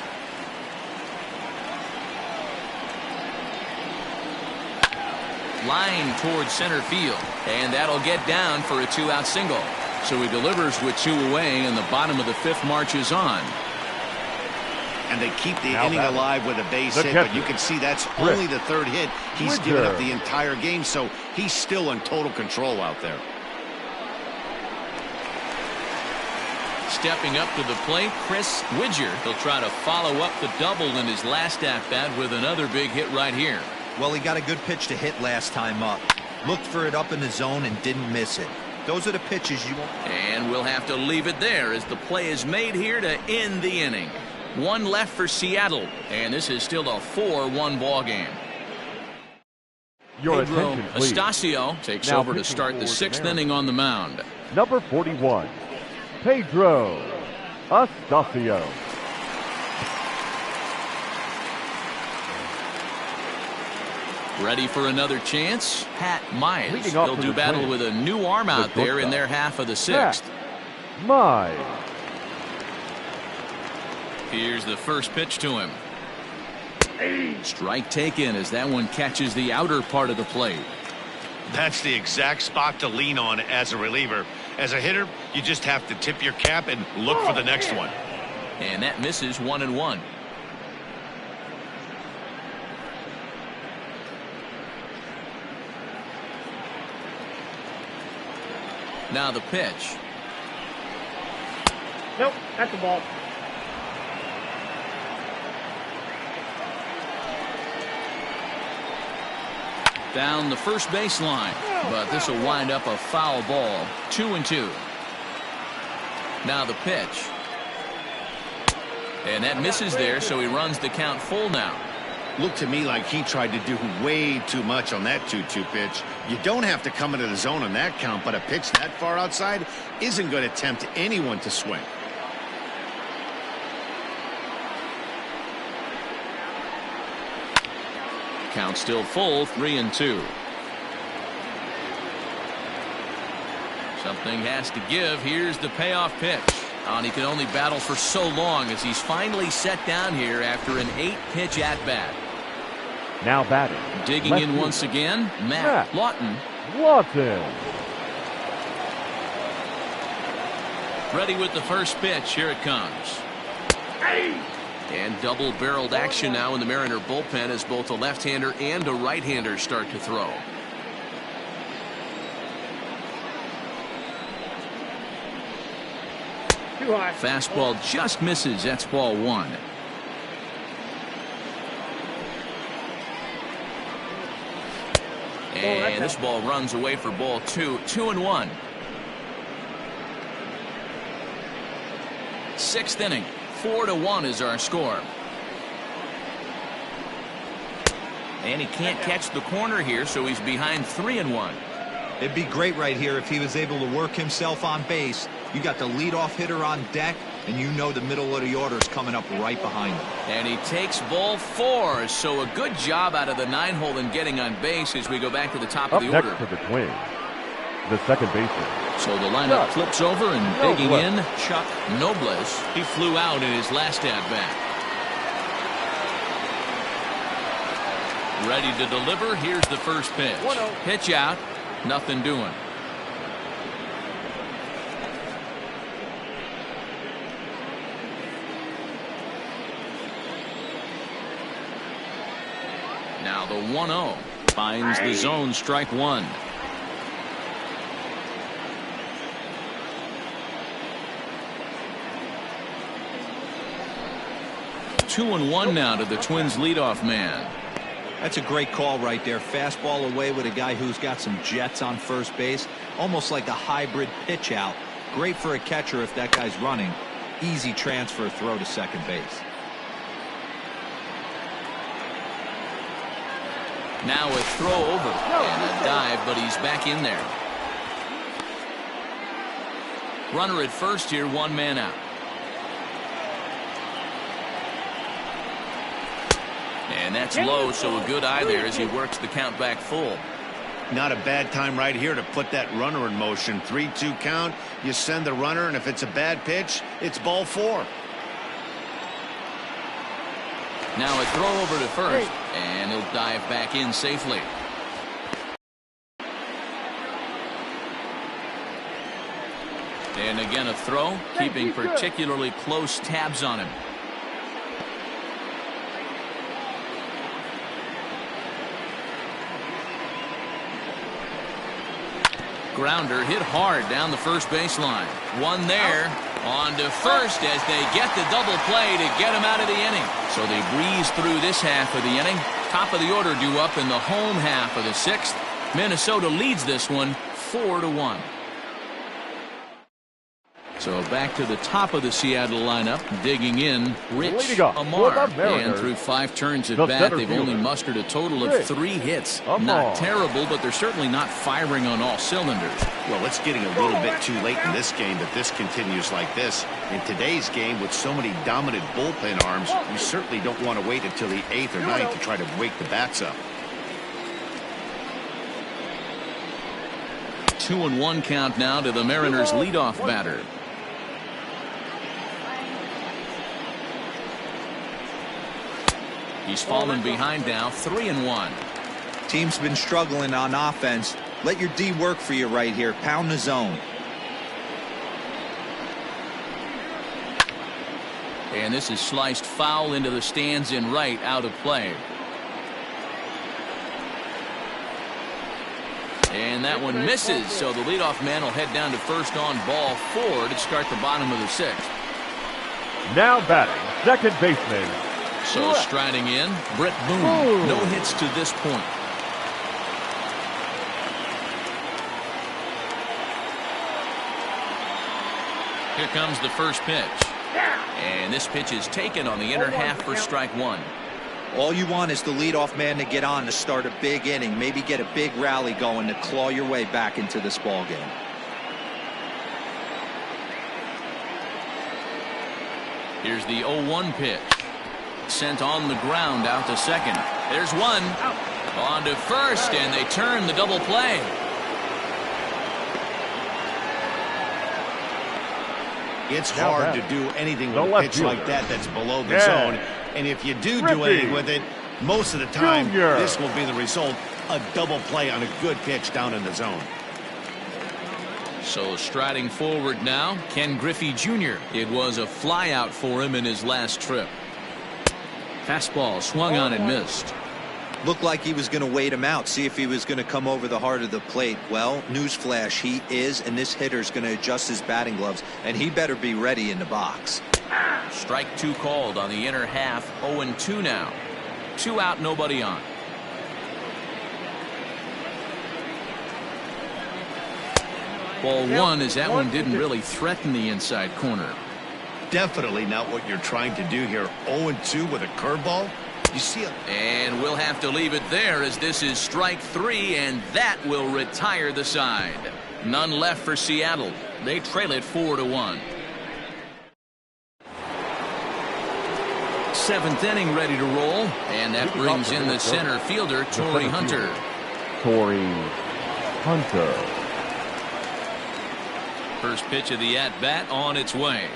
Line towards center field, and that'll get down for a 2-out single. So he delivers with 2 away, and the bottom of the 5th marches on. And they keep the Now inning batting, alive with a base the hit, catcher, but you can see that's Rick only the 3rd hit. He's given up Widger. the entire game, so he's still in total control out there. Stepping up to the plate, Chris Widger. He'll try to follow up the double in his last at-bat with another big hit right here. Well, he got a good pitch to hit last time up. Looked for it up in the zone and didn't miss it. Those are the pitches you want. And we'll have to leave it there as the play is made here to end the inning. 1 left for Seattle, and this is still a 4-1 ball game. Your Pedro attention, please. Estacio takes Now over to pitching start for the the 6th Mariners. inning on the mound. Number 41, Pedro Estacio. Ready for another chance? Pat Mize. Leading off They'll to do the battle Twins, with a new arm out there in shortstop, their half of the Pat 6th. Mize. Here's the first pitch to him. Strike taken as that one catches the outer part of the plate. That's the exact spot to lean on as a reliever. As a hitter, you just have to tip your cap and look for the next one. And that misses 1-1. Now the pitch. Nope, that's the ball. Down the first baseline, but this will wind up a foul ball. 2-2. Now the pitch. And that misses there, so he runs the count full now. Looked to me like he tried to do way too much on that 2-2 pitch. You don't have to come into the zone on that count, but a pitch that far outside isn't going to tempt anyone to swing. Count still full, 3-2. Something has to give. Here's the payoff pitch. And he can only battle for so long as he's finally set down here after an 8-pitch at-bat. Now batting, Digging left in field, once again, Matt Lawton. Lawton. Ready with the first pitch. Here it comes. And double-barreled action now in the Mariner bullpen as both a left-hander and a right-hander start to throw. Too high. Fastball just misses. That's ball 1. And this ball runs away for ball 2. 2-1. 6th inning. 4-1 is our score. And he can't catch the corner here, so he's behind 3-1. It'd be great right here if he was able to work himself on base. You got the leadoff hitter on deck, and you know the middle of the order is coming up right behind him. And he takes ball 4, so a good job out of the 9-hole in getting on base as we go back to the top of the order. Up next for the Twins, the second baseman. So the lineup flips over, and digging in, Chuck Nobles. He flew out in his last at-bat. Ready to deliver. Here's the first pitch. Pitch out. Nothing doing. Now the 1-0 finds the zone, strike one. Two and one now to the Twins leadoff man. That's a great call right there. Fastball away with a guy who's got some jets on first base. Almost like a hybrid pitch out. Great for a catcher if that guy's running. Easy transfer throw to second base. Now a throw over and a dive, but he's back in there. Runner at first here, one man out. And that's low, so a good eye there as he works the count back full. Not a bad time right here to put that runner in motion. 3-2 count. You send the runner, and if it's a bad pitch, it's ball 4. Now a throw over to first, and he'll dive back in safely. And again a throw, keeping particularly close tabs on him. Grounder hit hard down the first baseline. One there. On to first as they get the double play to get him out of the inning. So they breeze through this half of the inning. Top of the order due up in the home half of the 6th. Minnesota leads this one 4-1. So back to the top of the Seattle lineup, digging in, Rich Amar. And through 5 turns at bat, they've only mustered a total of 3 hits. Not terrible, but they're certainly not firing on all cylinders. Well, it's getting a little bit too late in this game that this continues like this. In today's game, with so many dominant bullpen arms, you certainly don't want to wait until the 8th or 9th to try to wake the bats up. 2-1 count now to the Mariners leadoff batter. He's fallen behind now, 3-1. Team's been struggling on offense. Let your D work for you right here. Pound the zone. And this is sliced foul into the stands in right, out of play. And that one misses, so the leadoff man will head down to first on ball 4 to start the bottom of the 6th. Now batting, second baseman. So striding in, Brett Boone. No hits to this point. Here comes the first pitch. And this pitch is taken on the inner half for strike one. All you want is the leadoff man to get on to start a big inning. Maybe get a big rally going to claw your way back into this ball game. Here's the 0-1 pitch. Sent on the ground out to second. There's one. On to first, and they turn the double play. It's hard to do anything with a pitch like that that's below the zone. And if you do anything with it, most of the time, this will be the result. A double play on a good pitch down in the zone. So striding forward now, Ken Griffey Jr. It was a flyout for him in his last trip. Fastball swung on and missed. Looked like he was going to wait him out, see if he was going to come over the heart of the plate. Well, newsflash, he is, and this hitter's going to adjust his batting gloves, and he better be ready in the box. Strike 2 called on the inner half. 0-2 now. 2 out, nobody on. Ball 1 as that one didn't really threaten the inside corner. Definitely not what you're trying to do here. 0-2 with a curveball. You see it. And we'll have to leave it there as this is strike 3, and that will retire the side. None left for Seattle. They trail it 4-1. 7th inning ready to roll, and that brings in the center fielder, Torrey Hunter. Torrey Hunter. First pitch of the at-bat on its way.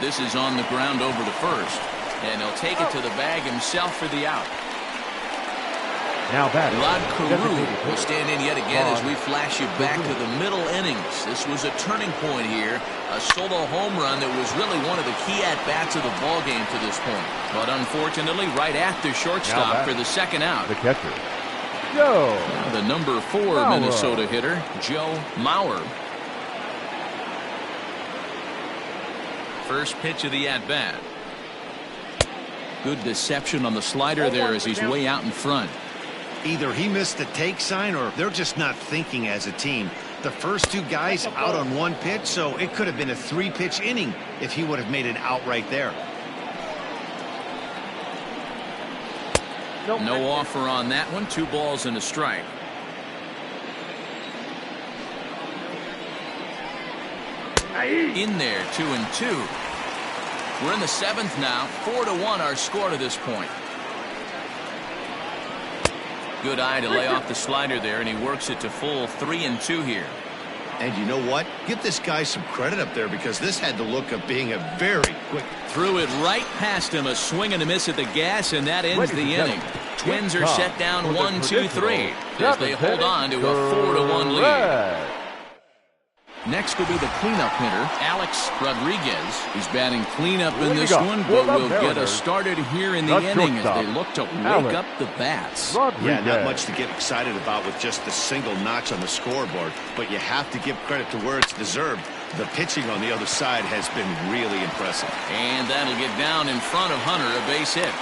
This is on the ground over to first, and he'll take it to the bag himself for the out. Now batting, Rod Carew will stand in yet again as we flash you back to the middle innings. This was a turning point here, a solo home run that was really one of the key at-bats of the ballgame to this point. But unfortunately, right at the shortstop for the second out. The catcher, Joe. The number 4 Minnesota hitter, Joe Mauer. First pitch of the at-bat. Good deception on the slider there as he's way out in front. Either he missed the take sign or they're just not thinking as a team. The first 2 guys out on 1 pitch, so it could have been a 3-pitch inning if he would have made it out right there. No offer on that one. 2 balls and a strike. In there, 2-2. We're in the 7th now. 4-1 our score to this point. Good eye to lay off the slider there, and he works it to full 3-2 here. And you know what? Give this guy some credit up there because this had the look of being a very quick. Threw it right past him, a swing and a miss at the gas, and that ends the inning. Twins are set down 1-2-3 as they hold on to a 4-1 lead. Next will be the cleanup hitter, Alex Rodriguez. He's batting cleanup in this one, but will get us started here in the inning as they look to wake up the bats. Yeah, not much to get excited about with just a single notch on the scoreboard, but you have to give credit to where it's deserved. The pitching on the other side has been really impressive. And that'll get down in front of Hunter, a base hit.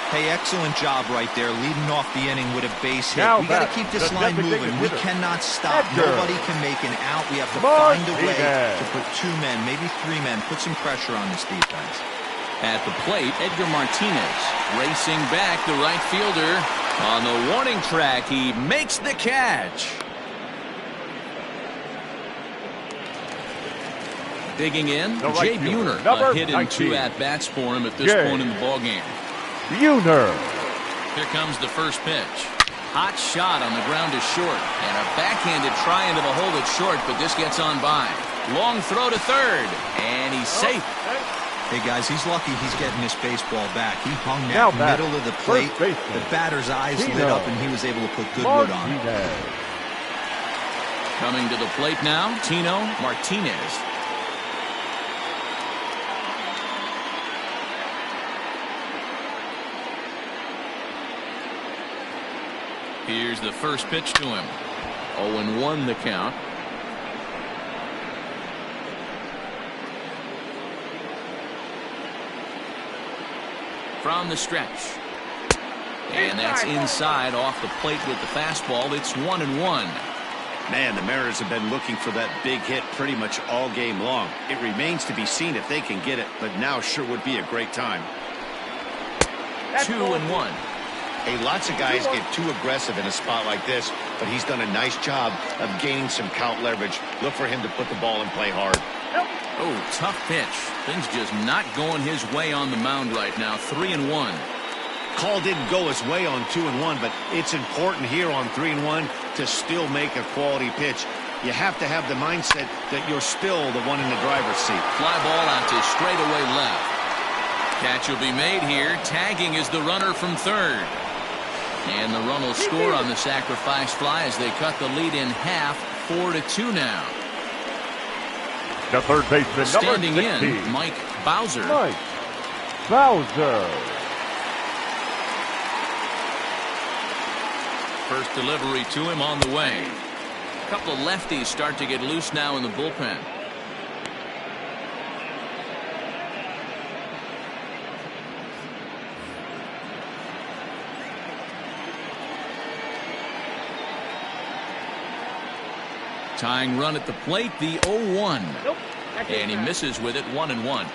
Hey, excellent job right there, leading off the inning with a base hit. Now We got to keep this line moving. We cannot stop. Hector. Nobody can make an out. We have to find a way Martinez. to put 2 men, maybe 3 men, put some pressure on this defense. At the plate, Edgar Martinez racing back, the right fielder on the warning track. He makes the catch. Digging in, The right Jay fielder, Buhner, number a hit in 2 19. at-bats for him at this Jay point in the ballgame. Buhner. Here comes the first pitch. Hot shot on the ground is short, and a backhanded try into the hole that's short, but this gets on by. Long throw to third, and he's safe. Hey, guys, he's lucky he's getting this baseball back. He hung Now that back, middle of the plate. first baseman, The batter's eyes Tino lit up, and he was able to put good wood on it. Martinez. Coming to the plate now, Tino Martinez. Here's the first pitch to him. 0-1 the count. From the stretch. And that's inside off the plate with the fastball. It's 1-1. Man, the Mariners have been looking for that big hit pretty much all game long. It remains to be seen if they can get it, but now sure would be a great time. 2-1. Hey, lots of guys get too aggressive in a spot like this, but he's done a nice job of gaining some count leverage. Look for him to put the ball in play hard. Oh, tough pitch. Things just not going his way on the mound right now. 3-1. Call didn't go his way on 2-1, but it's important here on 3-1 to still make a quality pitch. You have to have the mindset that you're still the one in the driver's seat. Fly ball out to straightaway left. Catch will be made here. Tagging is the runner from third. And the run will score on the sacrifice fly as they cut the lead in half. 4-2 now. The third baseman, Standing number 16. in, Mike Bowser. Mike Bowser. First delivery to him on the way. A couple of lefties start to get loose now in the bullpen. Tying run at the plate, the 0-1. Nope. And he misses with it, 1-1.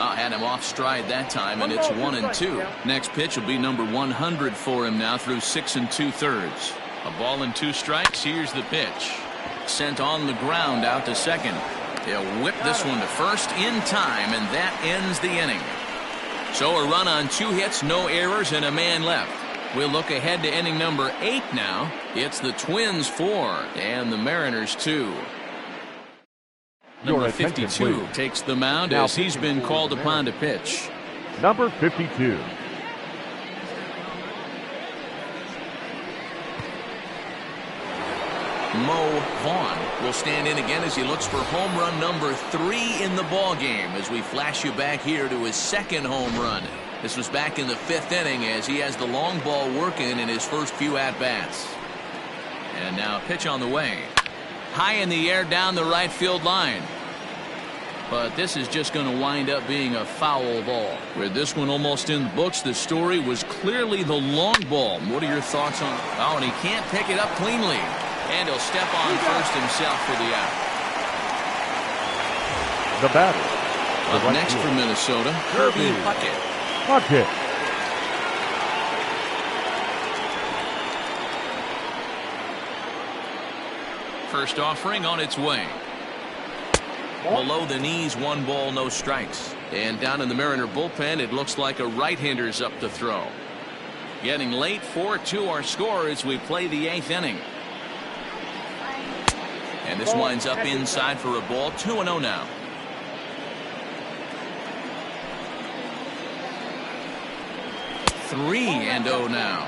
Had him off stride that time, and it's 1-2. Next pitch will be number 100 for him now through 6 2/3. A ball and 2 strikes. Here's the pitch. Sent on the ground out to second. He'll whip this one to first in time, and that ends the inning. So a run on 2 hits, no errors, and a man left. We'll look ahead to inning number 8 now. It's the Twins 4 and the Mariners 2. Number 52 takes the mound as he's been called upon to pitch. Number 52. Mo Vaughn will stand in again as he looks for home run number 3 in the ball game as we flash you back here to his second home run. This was back in the 5th inning as he has the long ball working in his first few at-bats. And now a pitch on the way. High in the air down the right field line. But this is just going to wind up being a foul ball. With this one almost in the books, the story was clearly the long ball. What are your thoughts on it? Oh, and he can't pick it up cleanly. And he'll step on first himself for the out. The batter. Up next for Minnesota, Kirby Puckett. Puckett. First offering on its way. Below the knees, 1 ball, no strikes. And down in the Mariner bullpen, it looks like a right-hander's up to throw. Getting late, 4-2 our score as we play the 8th inning. And this winds up inside for a ball. 2-0 now. Three and 0 now.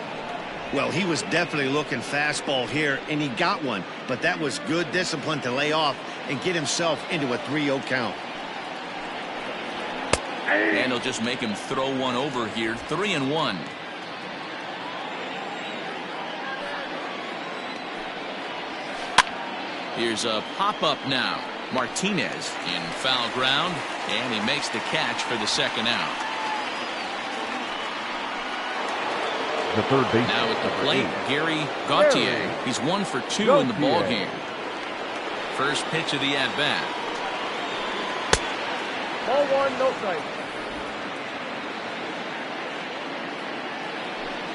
Well, he was definitely looking fastball here, and he got one. But that was good discipline to lay off and get himself into a 3-0 count. And he'll just make him throw one over here. 3-1. Here's a pop-up now. Martinez in foul ground, and he makes the catch for the second out. The third base. Now at the plate, Gary Gauthier. He's 1 for 2 in the ball game. First pitch of the at-bat. Ball 1, no strike.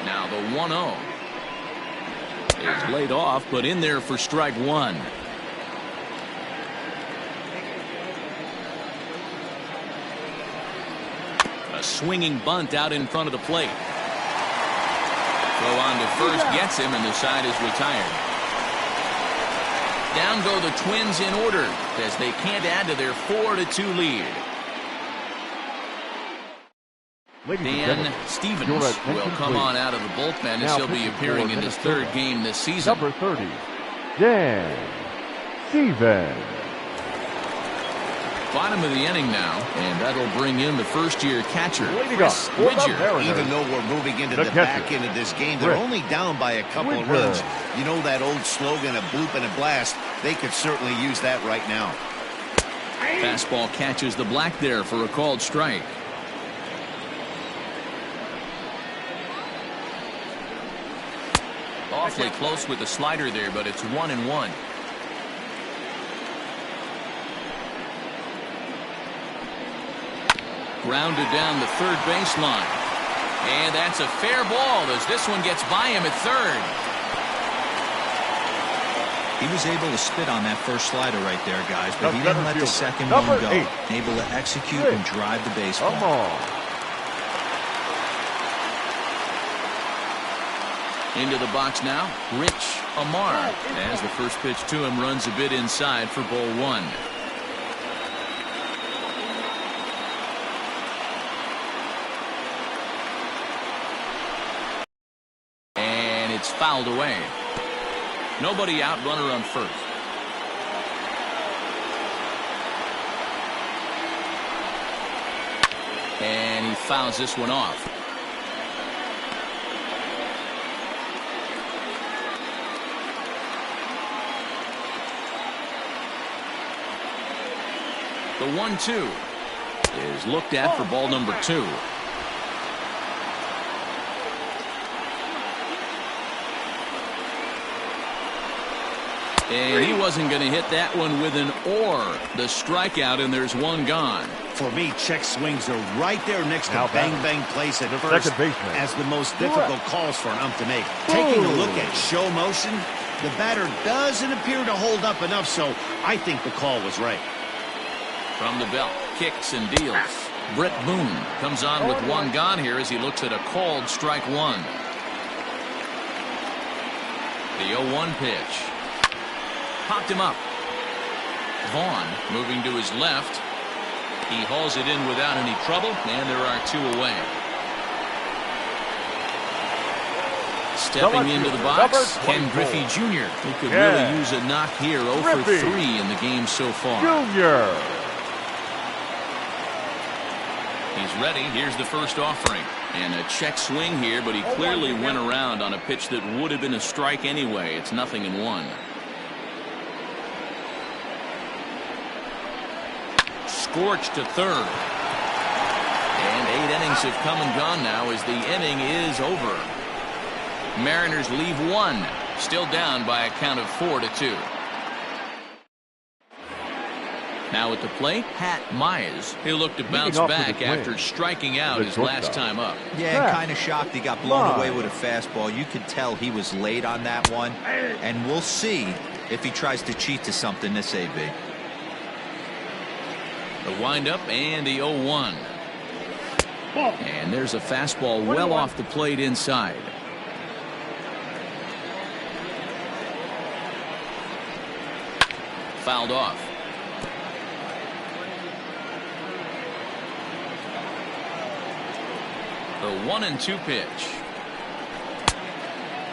Now the 1-0 is laid off, but in there for strike 1. A swinging bunt out in front of the plate. Throw on to first, gets him, and the side is retired. Down go the Twins in order as they can't add to their 4-2 lead. Dan Stevens will come on out of the bullpen as he'll be appearing in his 3rd game this season. Number 30, Dan Stevens. Bottom of the inning now, and that'll bring in the first-year catcher, Chris Widger. Even though we're moving into the back end of this game, they're only down by a couple of runs. You know that old slogan, a bloop and a blast. They could certainly use that right now. Fastball catches the black there for a called strike. Awfully close with the slider there, but it's 1-1. Grounded down the third baseline. And that's a fair ball as this one gets by him at third. He was able to spit on that first slider right there, guys, but he didn't let the second one go. Able to execute and drive the baseball. Into the box now, Rich Amar, as the first pitch to him runs a bit inside for ball 1. And it's fouled away. Nobody out, runner on first. And he fouls this one off. The 1-2 is looked at for ball number 2. And he wasn't going to hit that one with an or. The strikeout, and there's one gone. For me, check swings are right there next to Now bang place at first second baseman. as the most difficult calls for an ump to make. Taking a look at show motion, the batter doesn't appear to hold up enough, so I think the call was right. From the belt, kicks and deals. Brett Boone comes on with one gone here as he looks at a called strike one. The 0-1 pitch. Popped him up. Vaughn moving to his left. He hauls it in without any trouble, and there are two away. Stepping into the box, Ken Griffey Jr., who could really use a knock here. 0 for 3 in the game so far. Junior. He's ready. Here's the first offering. And a check swing here, but he clearly went around on a pitch that would have been a strike anyway. It's 0-1. Scorched to third. And 8 innings have come and gone now as the inning is over. Mariners leave one. Still down by a count of 4-2. Now at the plate, Pat Mize. He'll look to bounce back after striking out his last time up. Yeah, kind of shocked he got blown away with a fastball. You could tell he was late on that one. And we'll see if he tries to cheat to something this AB. The windup and the 0-1. And there's a fastball well off the plate inside. Fouled off. The 1-2 pitch.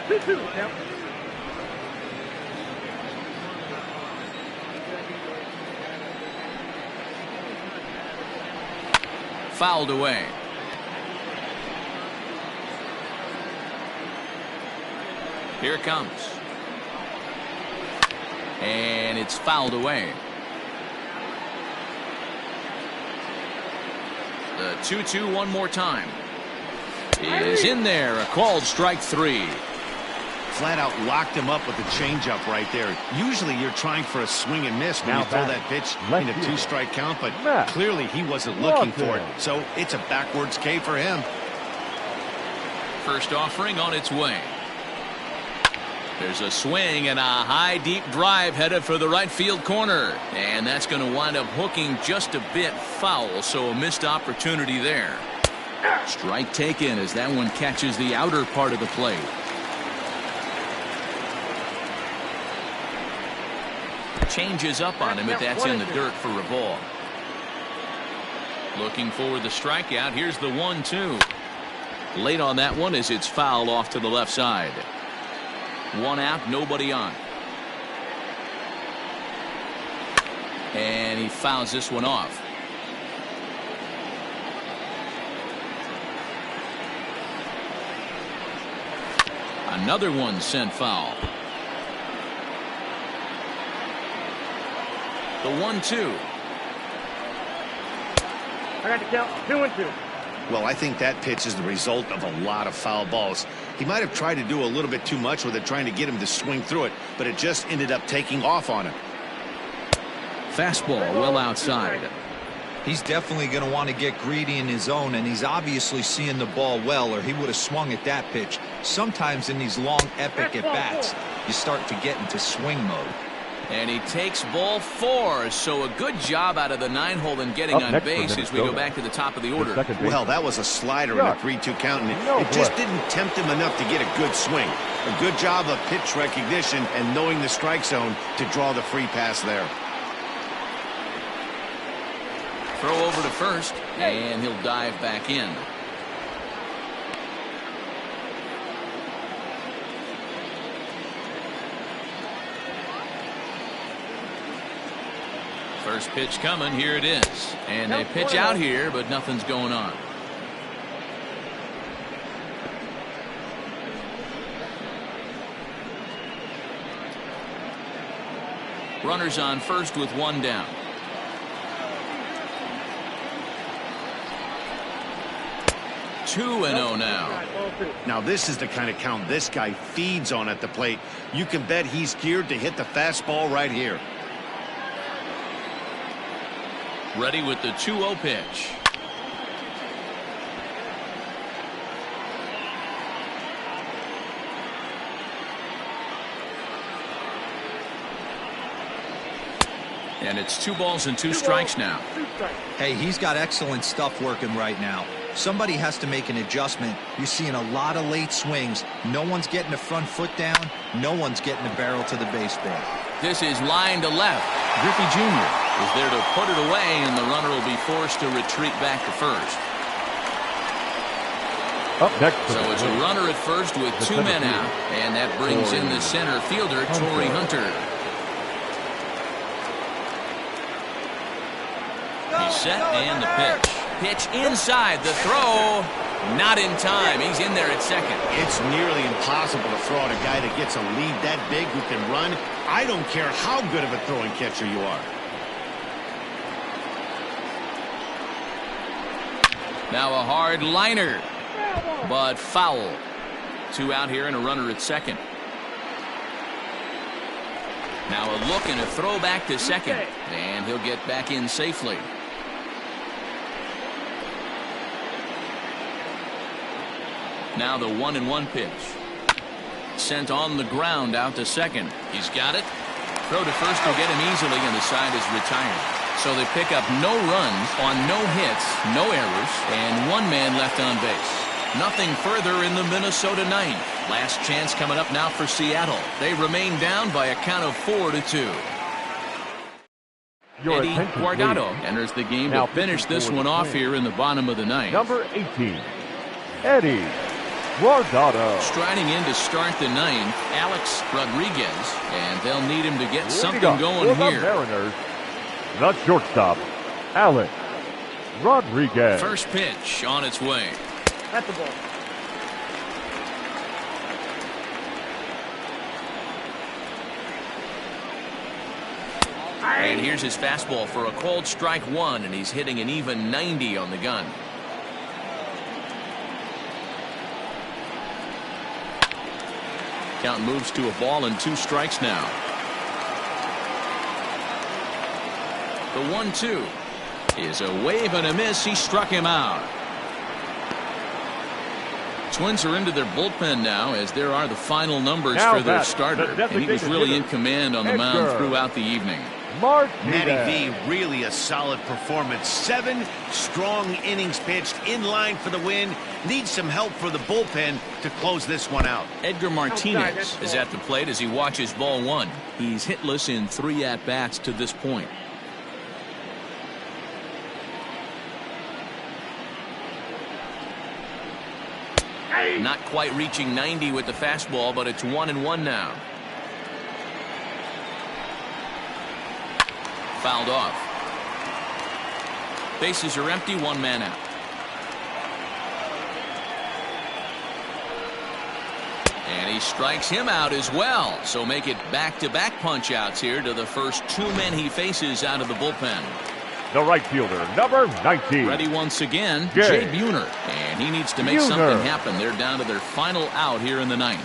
2-2. Yep. Fouled away. Here it comes. And it's fouled away. The 2-2 one more time. Is in there. A called strike 3. Flat out locked him up with a changeup right there. Usually you're trying for a swing and miss when Now you throw batting, that pitch left in a field. 2-strike count, but Matt clearly he wasn't looking for it. Lawson. So it's a backwards K for him. First offering on its way. There's a swing and a high deep drive headed for the right field corner. And that's going to wind up hooking just a bit foul, so a missed opportunity there. Strike taken as that one catches the outer part of the plate. Changes up on him if that's in the dirt for a ball. Looking for the strikeout. Here's the 1-2. Late on that one as it's fouled off to the left side. One out, nobody on. And he fouls this one off. Another one sent foul. The 1-2. I got to count 2-2. Well, I think that pitch is the result of a lot of foul balls. He might have tried to do a little bit too much with it, trying to get him to swing through it, but it just ended up taking off on him. Fastball well outside. He's definitely going to want to get greedy in his zone, and he's obviously seeing the ball well, or he would have swung at that pitch. Sometimes in these long, epic at-bats, you start to get into swing mode. And he takes ball 4, so a good job out of the 9-hole and getting Up on next for base as we go Minnesota. back to the top of the order. Second base. Well, that was a slider in a 3-2 count, and No it just question. didn't tempt him enough to get a good swing. A good job of pitch recognition and knowing the strike zone to draw the free pass there. Throw over to first, and he'll dive back in. First pitch coming. Here it is. And they pitch out here, but nothing's going on. Runners on first with one down. 2-0 now. Ball 2. Now this is the kind of count this guy feeds on at the plate. You can bet he's geared to hit the fastball right here. Ready with the 2-0 pitch. And it's 2 balls and 2 strikes now. 2 strikes. Hey, he's got excellent stuff working right now. Somebody has to make an adjustment. You're seeing a lot of late swings. No one's getting the front foot down. No one's getting the barrel to the baseball. This is line to left. Griffey Jr. is there to put it away, and the runner will be forced to retreat back to first. Up next. So it's a runner at first with 2 men out, and that brings in the center fielder, Torrey Hunter. He's set, and the pitch. Pitch inside, the throw. Not in time. He's in there at second. It's nearly impossible to throw at a guy that gets a lead that big who can run. I don't care how good of a throwing catcher you are. Now a hard liner, but foul. 2 out here and a runner at second. Now a look and a throw back to second, and he'll get back in safely. Now the 1-1 pitch. Sent on the ground out to second. He's got it. Throw to first will get him easily, and the side is retired. So they pick up no runs on no hits, no errors, and 1 man left on base. Nothing further in the Minnesota 9th. Last chance coming up now for Seattle. They remain down by a count of 4-2. Eddie Guardado enters the game to finish this one off here in the bottom of the 9th. Number 18, Eddie Guardado. Striding in to start the 9th, Alex Rodriguez, and they'll need him to get something going here. Mariners, the shortstop, Alex Rodriguez. First pitch on its way. That's the ball. And here's his fastball for a called strike 1, and he's hitting an even 90 on the gun. Count moves to a ball and 2 strikes now. The 1-2 is a wave and a miss. He struck him out. Twins are into their bullpen now, as there are the final numbers for their starter. And he was really in command on the mound throughout the evening. Matty V, really a solid performance. 7 strong innings pitched, in line for the win. Needs some help for the bullpen to close this one out. Edgar Martinez is at the plate as he watches ball 1. He's hitless in 3 at-bats to this point. Not quite reaching 90 with the fastball, but it's 1-1 now. Fouled off. Bases are empty, 1 man out. And he strikes him out as well. So make it back-to-back punch-outs here to the first 2 men he faces out of the bullpen. The right fielder, number 19. Ready once again, Jay Buhner. And he needs to make something happen. They're down to their final out here in the 9th.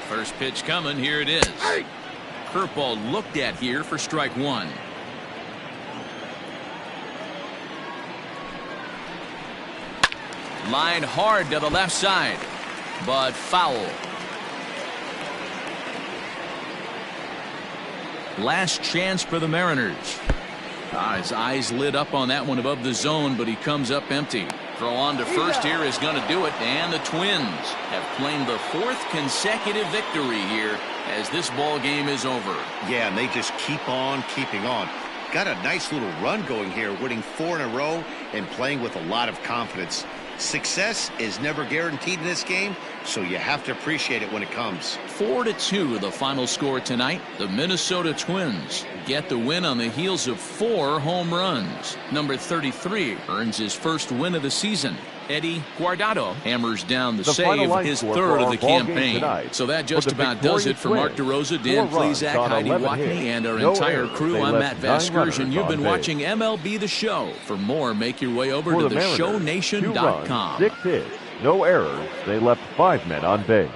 First pitch coming. Here it is. Curveball looked at here for strike 1. Line hard to the left side, but foul. Last chance for the Mariners. His eyes lit up on that one above the zone, but he comes up empty. Throw on to first here is going to do it, and the Twins have claimed the 4th consecutive victory here as this ball game is over. Yeah, and they just keep on keeping on. Got a nice little run going here, winning 4 in a row and playing with a lot of confidence. Success is never guaranteed in this game, so you have to appreciate it when it comes. 4-2 the final score tonight. The Minnesota Twins get the win on the heels of 4 home runs. Number 33 earns his first win of the season. Eddie Guardado hammers down the final save, line his score third for of the our ball game campaign. tonight. So that For just the about does it victorious for Mark Twins, DeRosa, Dan 4 runs Plesac, on Heidi 11 Watney, hits. and our No entire errors. crew. They I'm Matt left 9 Vasgersian. runners You've on been base. watching MLB The Show. For more, make your way over For to the Mariners, 2 theshownation.com. runs, 6 hits, no errors. They left 5 men on base.